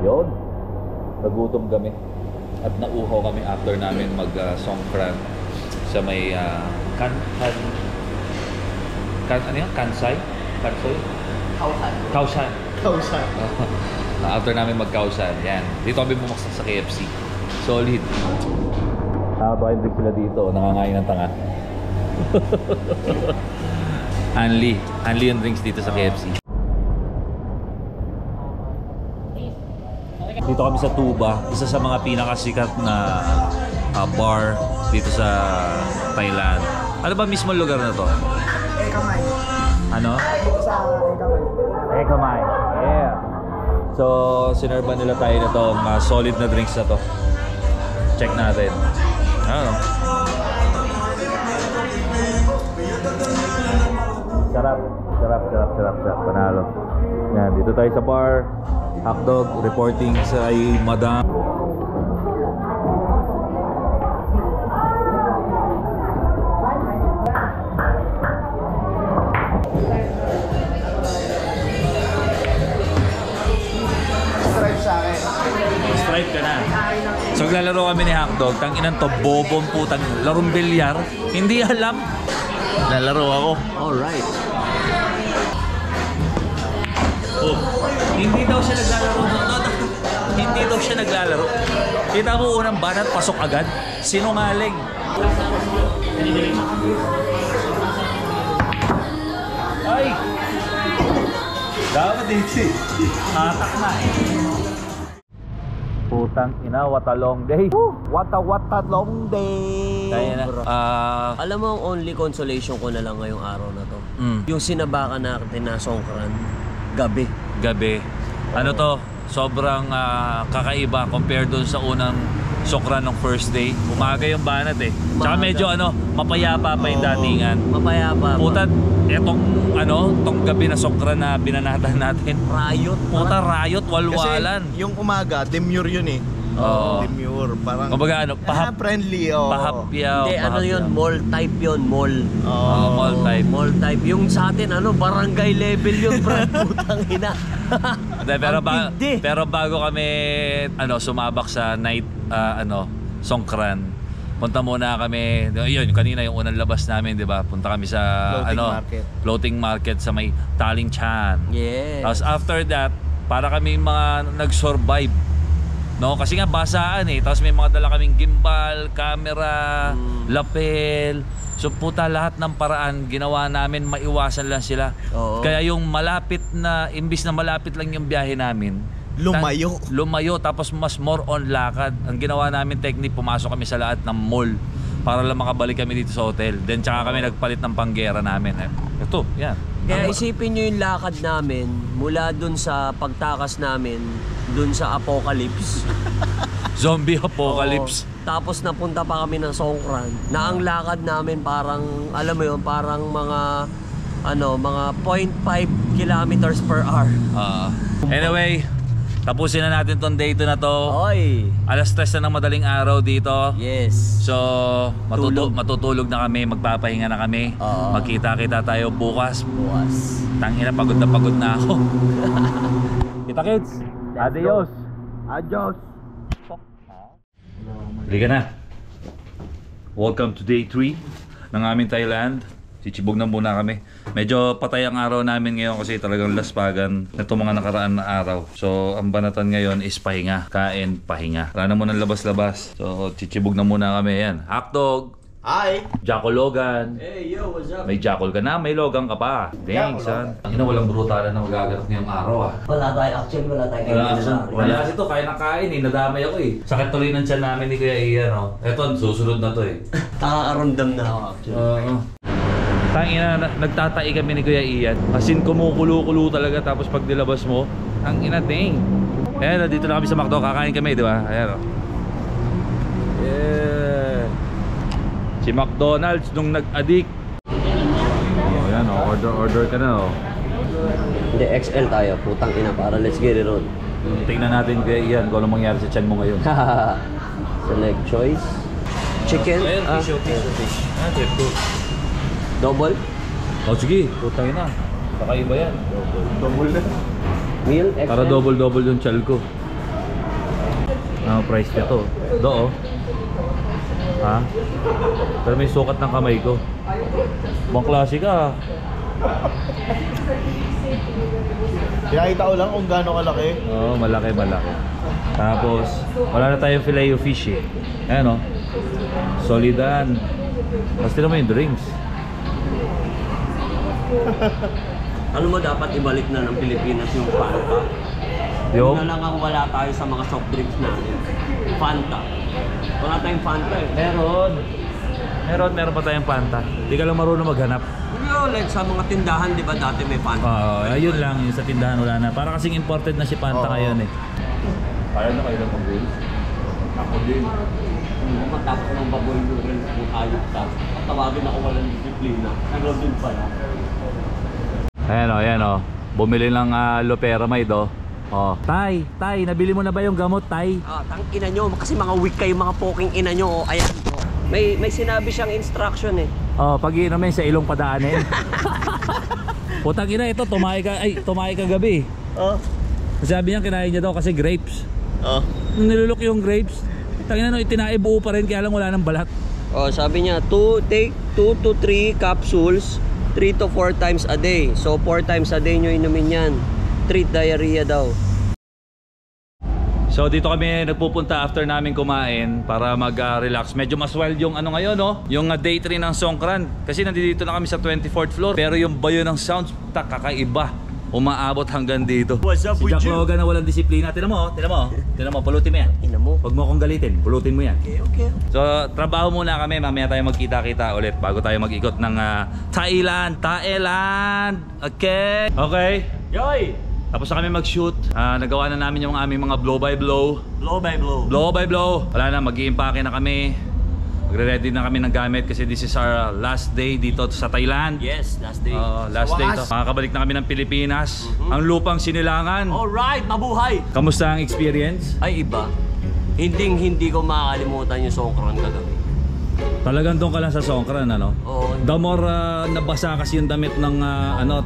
Yun, nagutom kami at nauho kami after namin mag Songkran sa may ano yan? Kansai? Kausan. After namin mag Kausan, yan. Dito kami bumaksak sa KFC. Solid. Nakatawain din sila dito, nangangain ng tanga. Hanli yung drinks dito sa KFC. Dito kami sa Tuba, isa sa mga pinakasikat na bar dito sa Thailand. Ano ba mismo lugar na to? Ekamay. Ano? Sa Ekamay. Ekamay. Yeah. So, sinerban nila tayo na to, mga solid na drinks na to. Check natin. Ano? Sarap. Panalo. Yan, dito tayo sa bar. Hotdog, reporting sa Madam. Stripe sa akin. Stripe ka na. So naglalaro kami ni Hotdog. Tang inan to, bobong putang larong bilyar. Hindi alam. Nalaro ako. Alright. Oh, hindi daw siya naglalaro. Hindi daw siya naglalaro. Kita mo unang banat, pasok agad. Sinungaling. Ay! Dapat dito eh. Hatak na eh. Putang ina, what a long day. What a long day. Kaya na. Alam mo, ang only consolation ko na lang ngayong araw na to. Yung sinabakan natin na Songkran, gabi. Ano to? Sobrang kakaiba compared doon sa unang Sokran ng first day. Umaga yung banat eh. Tsaka medyo mapayapa pa yung datingan. Mapayapa. Puta, tong gabi na Sokran na binanatan natin. Riot. Puta, riot, walwalan. Kasi yung umaga, demure yun eh. Oo. Demure, parang Kumbaga ano, friendly, oh. pahapyaw. Hindi, ano yun, mall type yun, mall. Mall type. Mall type. Yung sa atin, barangay level yun, Brad. Putang ina. Hindi, pero, Ang tindi. pero bago kami sumabak sa night Songkran, punta muna kami. Yun, kanina yung unang labas namin, 'di ba? Punta kami sa floating market sa may Taling Chan. Yeah. Tapos after that, para kami mga nag-survive. No, kasi nga basaan eh. Tapos may mga dala kaming gimbal, camera, lapel. So puta, lahat ng paraan ginawa namin, maiwasan lang sila. Oo. Kaya yung malapit na, imbis na malapit lang yung biyahe namin, lumayo, tapos mas more on lakad. Ang ginawa namin technique, pumasok kami sa lahat ng mall para lang makabalik kami dito sa hotel. Then tsaka kami nagpalit ng panggera namin. Ito, yan. Kaya isipin nyo yung lakad namin mula dun sa pagtakas namin dun sa Apocalypse. Zombie apocalypse. Tapos napunta pa kami ng Songkran na ang lakad namin parang, alam mo yun, parang mga 0.5 kilometers per hour. Anyway, tapusin na natin tong day 2 na to. Oy! Alas 3 na ng madaling araw dito. Yes. So, Tulog. matutulog na kami, magpapahinga na kami. Oo. Magkita-kita tayo bukas. Bukas. Tangina, pagod na ako. Kita kids. Adios. Adios. Liga na. Welcome to day 3 ng aming Thailand. Chichibog na muna kami. Medyo patay ang araw namin ngayon kasi talagang laspagan na itong mga nakaraan na araw. So, ang banatan ngayon is pahinga. Kain, pahinga. Wala na muna labas-labas. So, chichibog na muna kami. Yan. Hotdog. Hi. Jackal Logan. Hey, yo, what's up? May Jackal ka na, may Logan ka pa. Thanks, son. Walang brutalan na magaganap ngayong araw, ah. Wala tayo Wala kasi to, kaya nakain eh. Nadamay ako eh. Sakit tuloy ng tiyan namin ni Kuya Ian, oh. Eto, susunod na to eh. Nakakaramdam na ako actually. Oo. Tangina, nagtatai kami ni Kuya Ian. As in, kumukulo-kulo talaga. Tapos pag nilabas mo, tangina, dang. Ayan, dito na kami sa McDo. Kakain kami, di ba? Ayan, oh. Yeah. Si McDonald's nung nag-addict. Oh, ayan, oh. Order ka na, oh. Hindi, XL tayo. Putang ina para let's get it on. Tingnan natin, Kuya Ian, kung anong mangyari sa tiyan mo ngayon. Select choice. Chicken. Fish. Double. Oh, sige. Putang ina. Kakaiba yan. Double na. Meal. XL. Para double yung chal ko. Price nito. Do, oh. Ha? Pero may sukat ng kamay ko. Bang klase ka. Pinakita ko lang kung gaano kalaki. Oo, malaki. Tapos, wala na tayong filet o fish eh. Ayan, oh. Solidan. Tapos tira mo yung drinks. Ano mo dapat ibalik na ng Pilipinas yung Fanta? Yung? Na lang ang wala tayo sa mga soft drinks natin. Fanta. Wala tayong Fanta eh. Meron pa tayong Fanta. Hindi ka lang marunong maghanap. Like sa mga tindahan, di ba dati may Fanta? Ayun lang, yung sa tindahan wala na. Para kasing imported na si Fanta ngayon eh. Kaya na kayo lang mag-wheel? Ako din. Matapos ng baboy rin kung ayok ka. Tawagin ako walang disiplina. Pero din pala. Ayan o. Bumili ng loperamide o. Oh. Tay, nabili mo na ba yung gamot, Tay? Tang ina nyo. Kasi mga weak kayo, mga poking ina nyo. Ayan. May sinabi siyang instruction eh. Pag iinumin sa ilong padaanin. Putang ina, ito, tumahi ka gabi. Sabi niya, kinain niya daw kasi grapes. Nung nilulok yung grapes, tangina no, itinae buo pa rin, kaya lang wala ng balat. Sabi niya, take 2 to 3 capsules 3 to 4 times a day. So 4 times a day nyo inumin yan. Treat diarrhea daw. So dito kami nagpupunta after namin kumain para mag-relax. Medyo mas wild yung ano ngayon, no? Yung day 3 ng Songkran. Kasi nandito na kami sa 24th floor. Pero yung bayo ng sounds, kakaiba. Umaabot hanggang dito. What's up si Jack Logan na walang disiplina. Tinan mo, pulutin mo yan. Ina mo. Huwag mo akong galitin, pulutin mo yan. Okay. So trabaho muna kami, mamaya tayo magkita-kita ulit bago tayo mag-ikot ng Thailand. Okay. Yoy! Tapos na kami mag-shoot. Nagawa na namin yung aming mga blow by blow. Blow by blow. Wala na, mag-i-impake na kami. Magre-ready na kami ng gamit kasi this is our last day dito sa Thailand. Yes, last day. Last day to. Makakabalik na kami ng Pilipinas. Ang lupang sinilangan. Alright, mabuhay! Kamusta ang experience? Ay, iba. hindi ko makakalimutan yung Songkran kagabi. Talagang doon ka lang sa Songkran, ano? Oo. The more nabasa kasi yung damit ng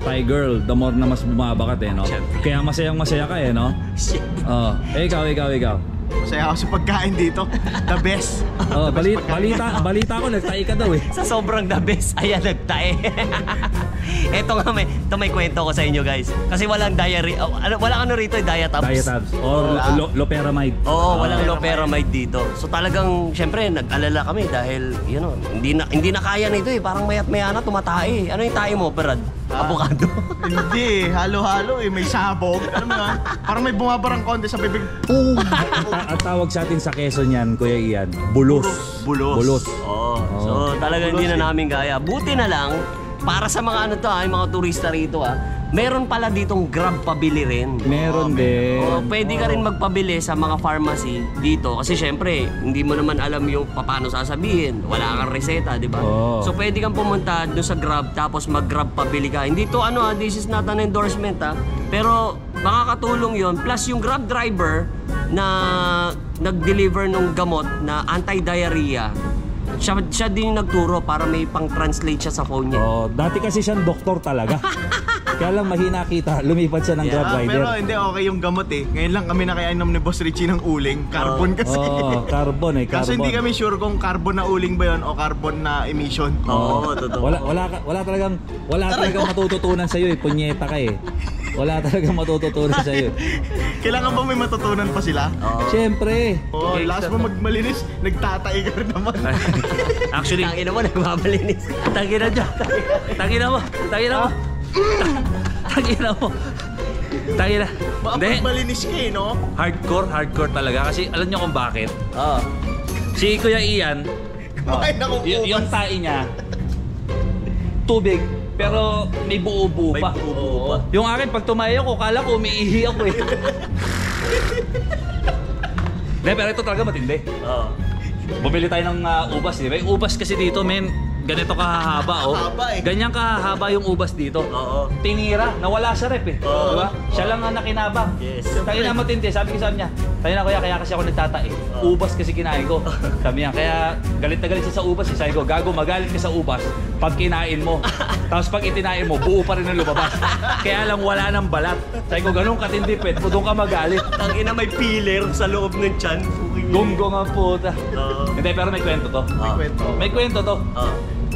Thai girl, the more na mas bumabakat eh, no? Siyempre. Kaya masayang-masaya ka eh, no? Shit. Oh, ikaw. Masaya ako sa pagkain dito. The best. Oh, balita ko nagtahi ka daw eh. Sa sobrang the best, ayan nagtae. Ito nga may kwento ko sa inyo guys. Kasi walang diary, walang ano rito, diatabs. Diatabs or loperamide. Oo, walang loperamide dito. So talagang, syempre, nag-alala kami dahil, you know, hindi na kaya nito eh. Parang mayat maya na tumatae. Ano yung tae mo, Perad? Avocado? Hindi, halo-halo eh. May sabog. Alam mo yun? Parang may bumabarang konti sa bibig. Boom! Ang tawag sa atin sa Quezon yan, Kuya Ian, bulos. Bulos. Oo. So talagang hindi na namin gaya. Buti na lang, para sa mga ano to yung mga turista rito meron pala ditong Grab pabili rin. Meron din. Pwede ka rin magpabili sa mga pharmacy dito kasi syempre hindi mo naman alam yung paano sasabihin. Wala kang reseta, di ba? Oo. So pwede kang pumunta doon sa Grab tapos mag-Grab pabili ka. Hindi to this is not an endorsement pero makakatulong yon. Plus yung Grab driver na nag-deliver ng gamot na anti-diarrhea, siya din yung nagturo para may pang-translate siya sa phone niya. Oh, dati kasi siyang doktor talaga. Kaya lang mahina kita, lumipad siya ng Grab rider. Pero hindi okay yung gamot eh. Ngayon lang kami nakainom ni Boss Richie ng uling. Carbon kasi. Carbon eh, carbon. Kaso hindi kami sure kung carbon na uling ba yun o carbon na emission. Oo, totoo. Wala talagang matututunan sa iyo eh, punyeta ka eh. Wala talagang matututunan sa iyo. Kailangan ba may matutunan pa sila? Siyempre. Last mo magmalinis, nagtatay ka rin naman. Actually, Tangina mo, nagbabalinis. Tangina mo. Hindi. Malinis ka eh, no? Hardcore talaga. Kasi alam niyo kung bakit? Si Kuya Ian, Kumain ako yung tae niya, tubig, pero may buo-buo pa. Yung akin, pag tumayo ko, kala ko umiihi ako eh. Hindi, pero ito talaga matindi. Bumili tayo ng ubas, di ba? Yung ubas kasi dito, men, ganito kahahaba, oh. Ganyan kahahaba yung ubas dito. Tinira, nawala sa rep eh. Diba? Siya lang ang nakinabang. Yes. Tayo na matindi, sabi ko sa niya, tayo na kuya, kaya kasi ako nagtatae. Ubas kasi kinain ko. Sabi niya, kaya galit na galit siya sa ubas. Sabi ko, gago, magalit ka sa ubas pag kinain mo. Tapos pag itinain mo, buo pa rin ang lumabas. Kaya lang wala ng balat. Sabi ko, ganun katindi, pet. Doon ka magalit. Tangina, may pillar sa loob ng tiyan. Gonggong ang puta. Hindi, pero may kwento to. May kwento to.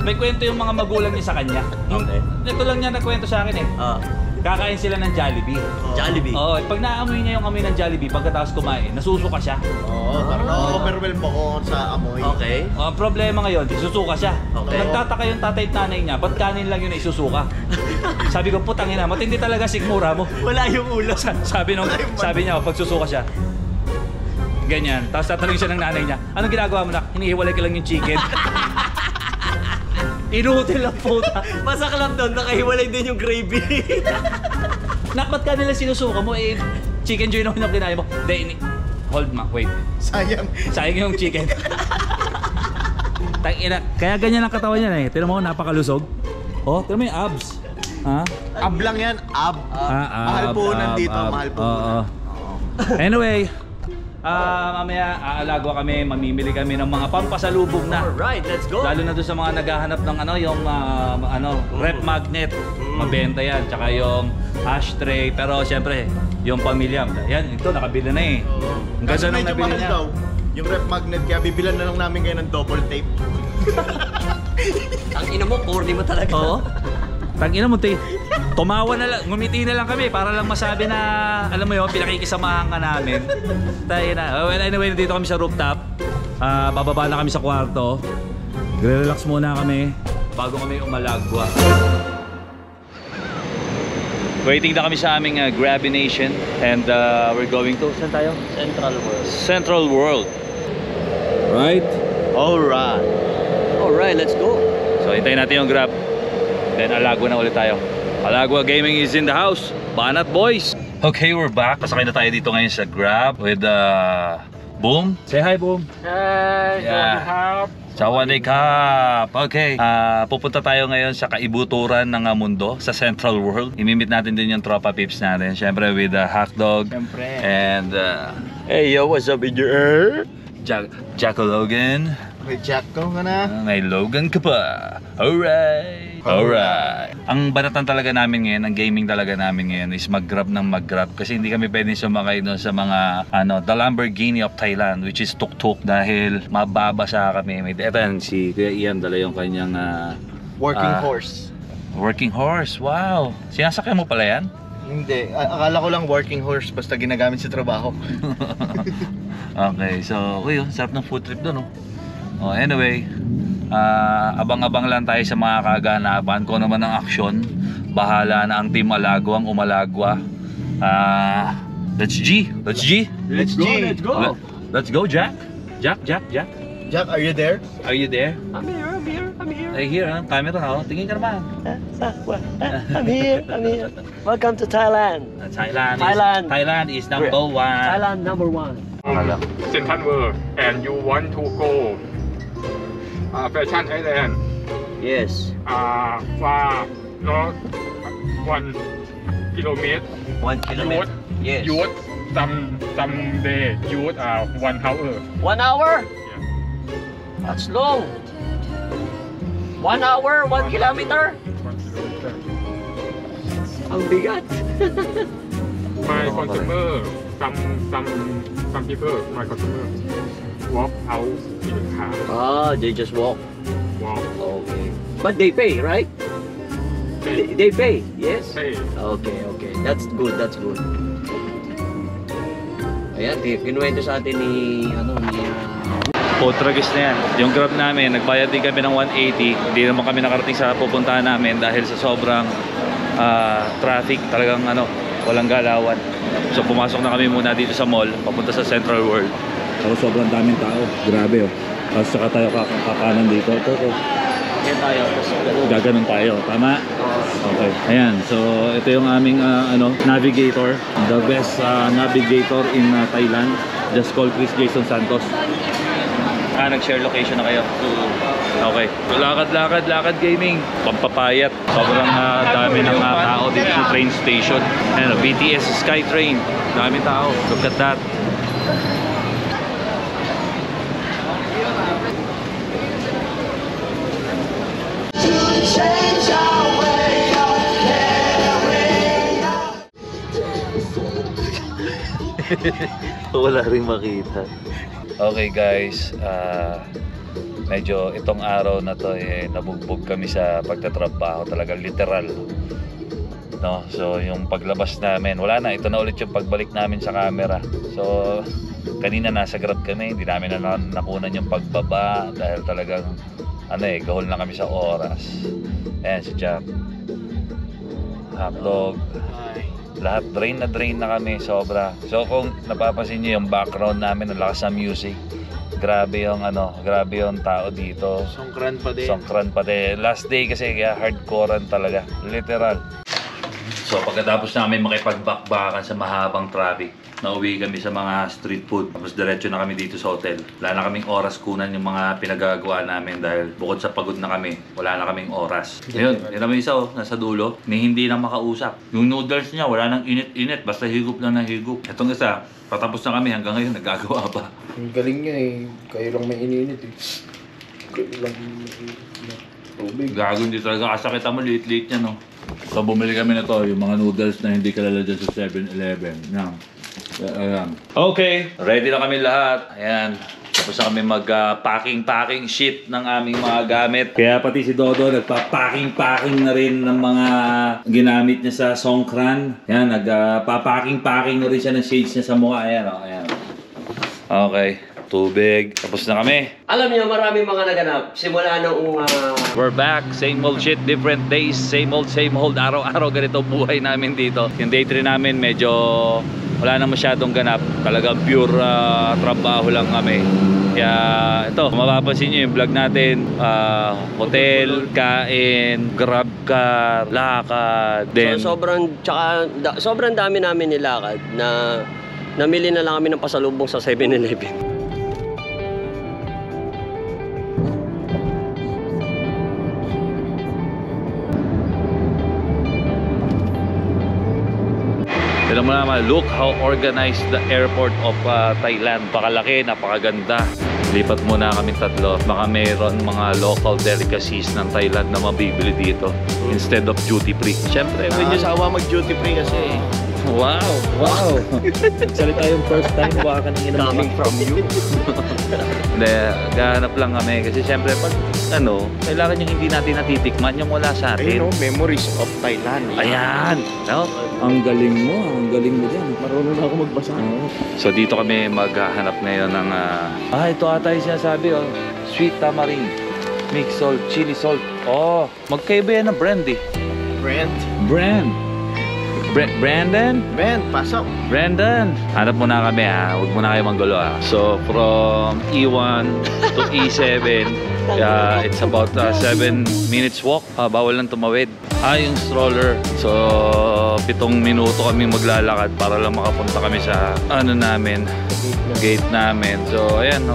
May kwento yung mga magulang niya sa kanya. Okay. Ito lang niya nakwento sa akin eh. Kakain sila ng Jollibee. Jollibee? Oo, pag naamoy niya yung amoy ng Jollibee, pagkatapos kumain, nasusuka siya. Parang overwhelm po ako sa amoy. Okay. Ang problema ngayon, susuka siya. Okay. Nagtataka yung tatay at nanay niya, ba't kanin lang yun na isusuka? Sabi ko, putang ina, matindi talaga sigmura mo. Wala yung ulo. Sabi niya, pag susuka siya, ganyan. Tapos tatanungin siya ng nanay niya, anong ginagawa mo na? Hinihiwalay ka lang yung chicken. Inutil ang puta. Masaklap doon, nakahiwalay din yung gravy. Nak, ba't ka nila sinusuka mo? Eh, chicken joy naman yung kinain mo. Hindi, hold ma, wait. Sayang. Sayang yung chicken. Tangina, kaya ganyan ang katawan niya eh. Tignan mo, napakalusog. Oh, tignan mo yung abs. Ha? Ab lang yan, ab. Mahal po nandito, mahal po. Anyway, mamaya aalagwa kami, mamimili kami ng mga pampasalubog na. Alright, let's go. Lalo na doon sa mga naghahanap ng yung rep magnet. Mabenta yan. Tsaka yung ashtray. Pero siyempre, yung pamilya. Yan, ito nakabili na eh. Ang ganda nang nabili niya. Yung rep magnet, kaya bibilan na lang namin kayo ng double tape. Ang ina mo, corny mo talaga. Oo. Tangina mo, tumawa na lang, ngumiti na lang kami para lang masabi na, alam mo yun, pinakikisamahan ka namin. Tayo na. Well, anyway, dito kami sa rooftop. Bababa na kami sa kwarto. Relax muna kami bago kami umalagwa. Waiting na kami sa aming Grabination and we're going to, saan tayo? Central World. Right? Alright, let's go. So, hintayin natin yung Grab. Then Alagwa na ulit tayo. Alagwa Gaming is in the house. Banat boys! Okay, we're back. Pasakay na tayo dito ngayon sa Grab with Boom. Say hi, Boom. Hey, Yeah. Sawadee-kap! Okay, pupunta tayo ngayon sa kaibuturan ng mundo, sa Central World. Imimit natin din yung tropa pips natin. Siyempre with hotdog. Siyempre. And Hey yo, what's up in your ear? Jacko Logan. May Jacko ka na. May Logan ka pa. Alright. Alright. Ang banatan talaga namin ngayon, ang gaming talaga namin ngayon is mag-grab ng mag-grab kasi hindi kami pwedeng sumakay doon sa mga the Lamborghini of Thailand, which is tuk-tuk, dahil mababasa kami. Ito si Kuya Ian, dala yung kanyang Working horse. working horse. Wow. Sinasakyan mo pala yan? Hindi. Akala ko lang working horse basta ginagamit sa trabaho. Okay, so uy, sarap ng food trip doon, oh. Oh, anyway, abang-abang lang tayo sa mga kaganapan. Kung naman ang aksyon, bahala na ang Team Alagwa ang umalagwa. Let's G. Let's G. Let's go. Let's go. Let's go, Jack. Jack. Jack, are you there? Are you there? I'm here. Ay, here, camera na, oh. Tingin ka naman. I'm here. Welcome to Thailand. Thailand is number one. Thailand number 1. Central World and you want to go Fashion Island Yes. far north 1 kilometer 1 kilometer. Yes. youth someday youth 1 hour 1 hour? That's long. 1 hour, 1 kilometer? 1 kilometer Ang bigat. my consumer some people my consumer walk out in the car They just walk. walk Okay. But they pay, right? They pay, yes? pay Okay. That's good. Ayan, kinuwento sa atin ni Potragis na yan. Yung grab namin, nagbayad din kami ng 180. Hindi naman kami nakarating sa pupuntahan namin dahil sa sobrang traffic. Talagang walang galawan. So pumasok na kami muna dito sa mall, papunta sa Central World. So sobrang daming tao. Grabe, oh. Tapos saka tayo kakanan dito. Ito. Yan tayo. Gaganon tayo. Tama? Okay. Ayan. So ito yung aming navigator. The best navigator in Thailand. Just call Chris Jason Santos. Nag-share location na kayo. Okay. So, lakad gaming. Pampapayat. Sobrang dami ng tao dito sa train station. Ayan, BTS Skytrain. Dami tao. Look at that. Wala rin makita. Okay guys, medyo itong araw na to nabugbog kami sa pagtatrabaho, talaga literal. No, so yung paglabas namin, wala na, ito na ulit yung pagbalik namin sa camera. So kanina nasa Grab kami, hindi namin na nakunan yung pagbaba dahil talagang gahol na kami sa oras. Ayan si Jack. Hotdog. Lahat drain na kami, sobra. So kung napapansin niyo yung background namin, ang lakas ng music. Grabe yung tao dito. Songkran pa din. Last day kasi kaya hardcorean talaga, literal. So pagkatapos namin makipagbakbakan sa mahabang traffic, nauwi kami sa mga street food. Tapos diretso na kami dito sa hotel. Wala na kaming oras kunan yung mga pinagagawa namin dahil bukod sa pagod na kami, wala na kaming oras. Ayun, yun naman isa nasa dulo, ni hindi na makausap. Yung noodles niya, wala nang init-init, basta higup lang na higup. Itong isa, patapos na kami hanggang ngayon, nagagawa pa. Ang galing niya kayo lang may iniinit Kayo lang tubig. Gago, hindi talaga kasakita mo, liit-liit niya, no? So bumili kami na to, yung mga noodles na hindi kilala dyan sa 7-Eleven. Yan. Okay, ready na kami lahat. Ayan. Tapos na kami mag-packing shit ng aming mga gamit. Kaya pati si Dodo nagpa-packing na rin ng mga ginamit niya sa Songkran. Ayan, nagpa-packing na rin siya ng shades niya sa mukha. Ayan, ayan. Okay, tubig. Tapos na kami. Alam niyo, marami mga naganap. Simula noong... We're back, same old shit, different days, same old, araw-araw ganito buhay namin dito. Yung day 3 namin medyo wala na masyadong ganap, talagang pure trabaho lang kami. Kaya ito, mapapansin nyo yung vlog natin, hotel, kain, grab car, lakad, then... So, sobrang dami namin nilakad na namili na lang kami ng pasalubong sa 7-Eleven. Tignan mo naman, look how organized the airport of Thailand. Napakalaki, napakaganda. Lipat muna kami tatlo. Baka mayroon mga local delicacies ng Thailand na mabibili dito instead of duty free. Siyempre, Medyo sawa mag-duty free kasi. wow! Wow! Salita yung first time, baka kanina Coming from you. Hindi, gahanap lang kami kasi siyempre pag kailangan yung hindi natin natitikman yung wala sa atin. Ayun, Memories of Thailand. Ayan! No? Ang galing mo dyan. Marunong na ako magbasa. So dito kami maghahanap ngayon ng ito ata yung sinasabi, sweet tamarind, mixed salt, chili salt. Oh, magkaiba yan ng brand eh. Brandon? Ben, pasok. Brandon! Hanap muna kami huwag muna kayo manggulo So from E1 to E7, it's about 7 minutes walk. Bawal lang tumawid. Yung stroller. So 7 minuto kami maglalakad para lang makapunta kami sa gate namin. So ayan,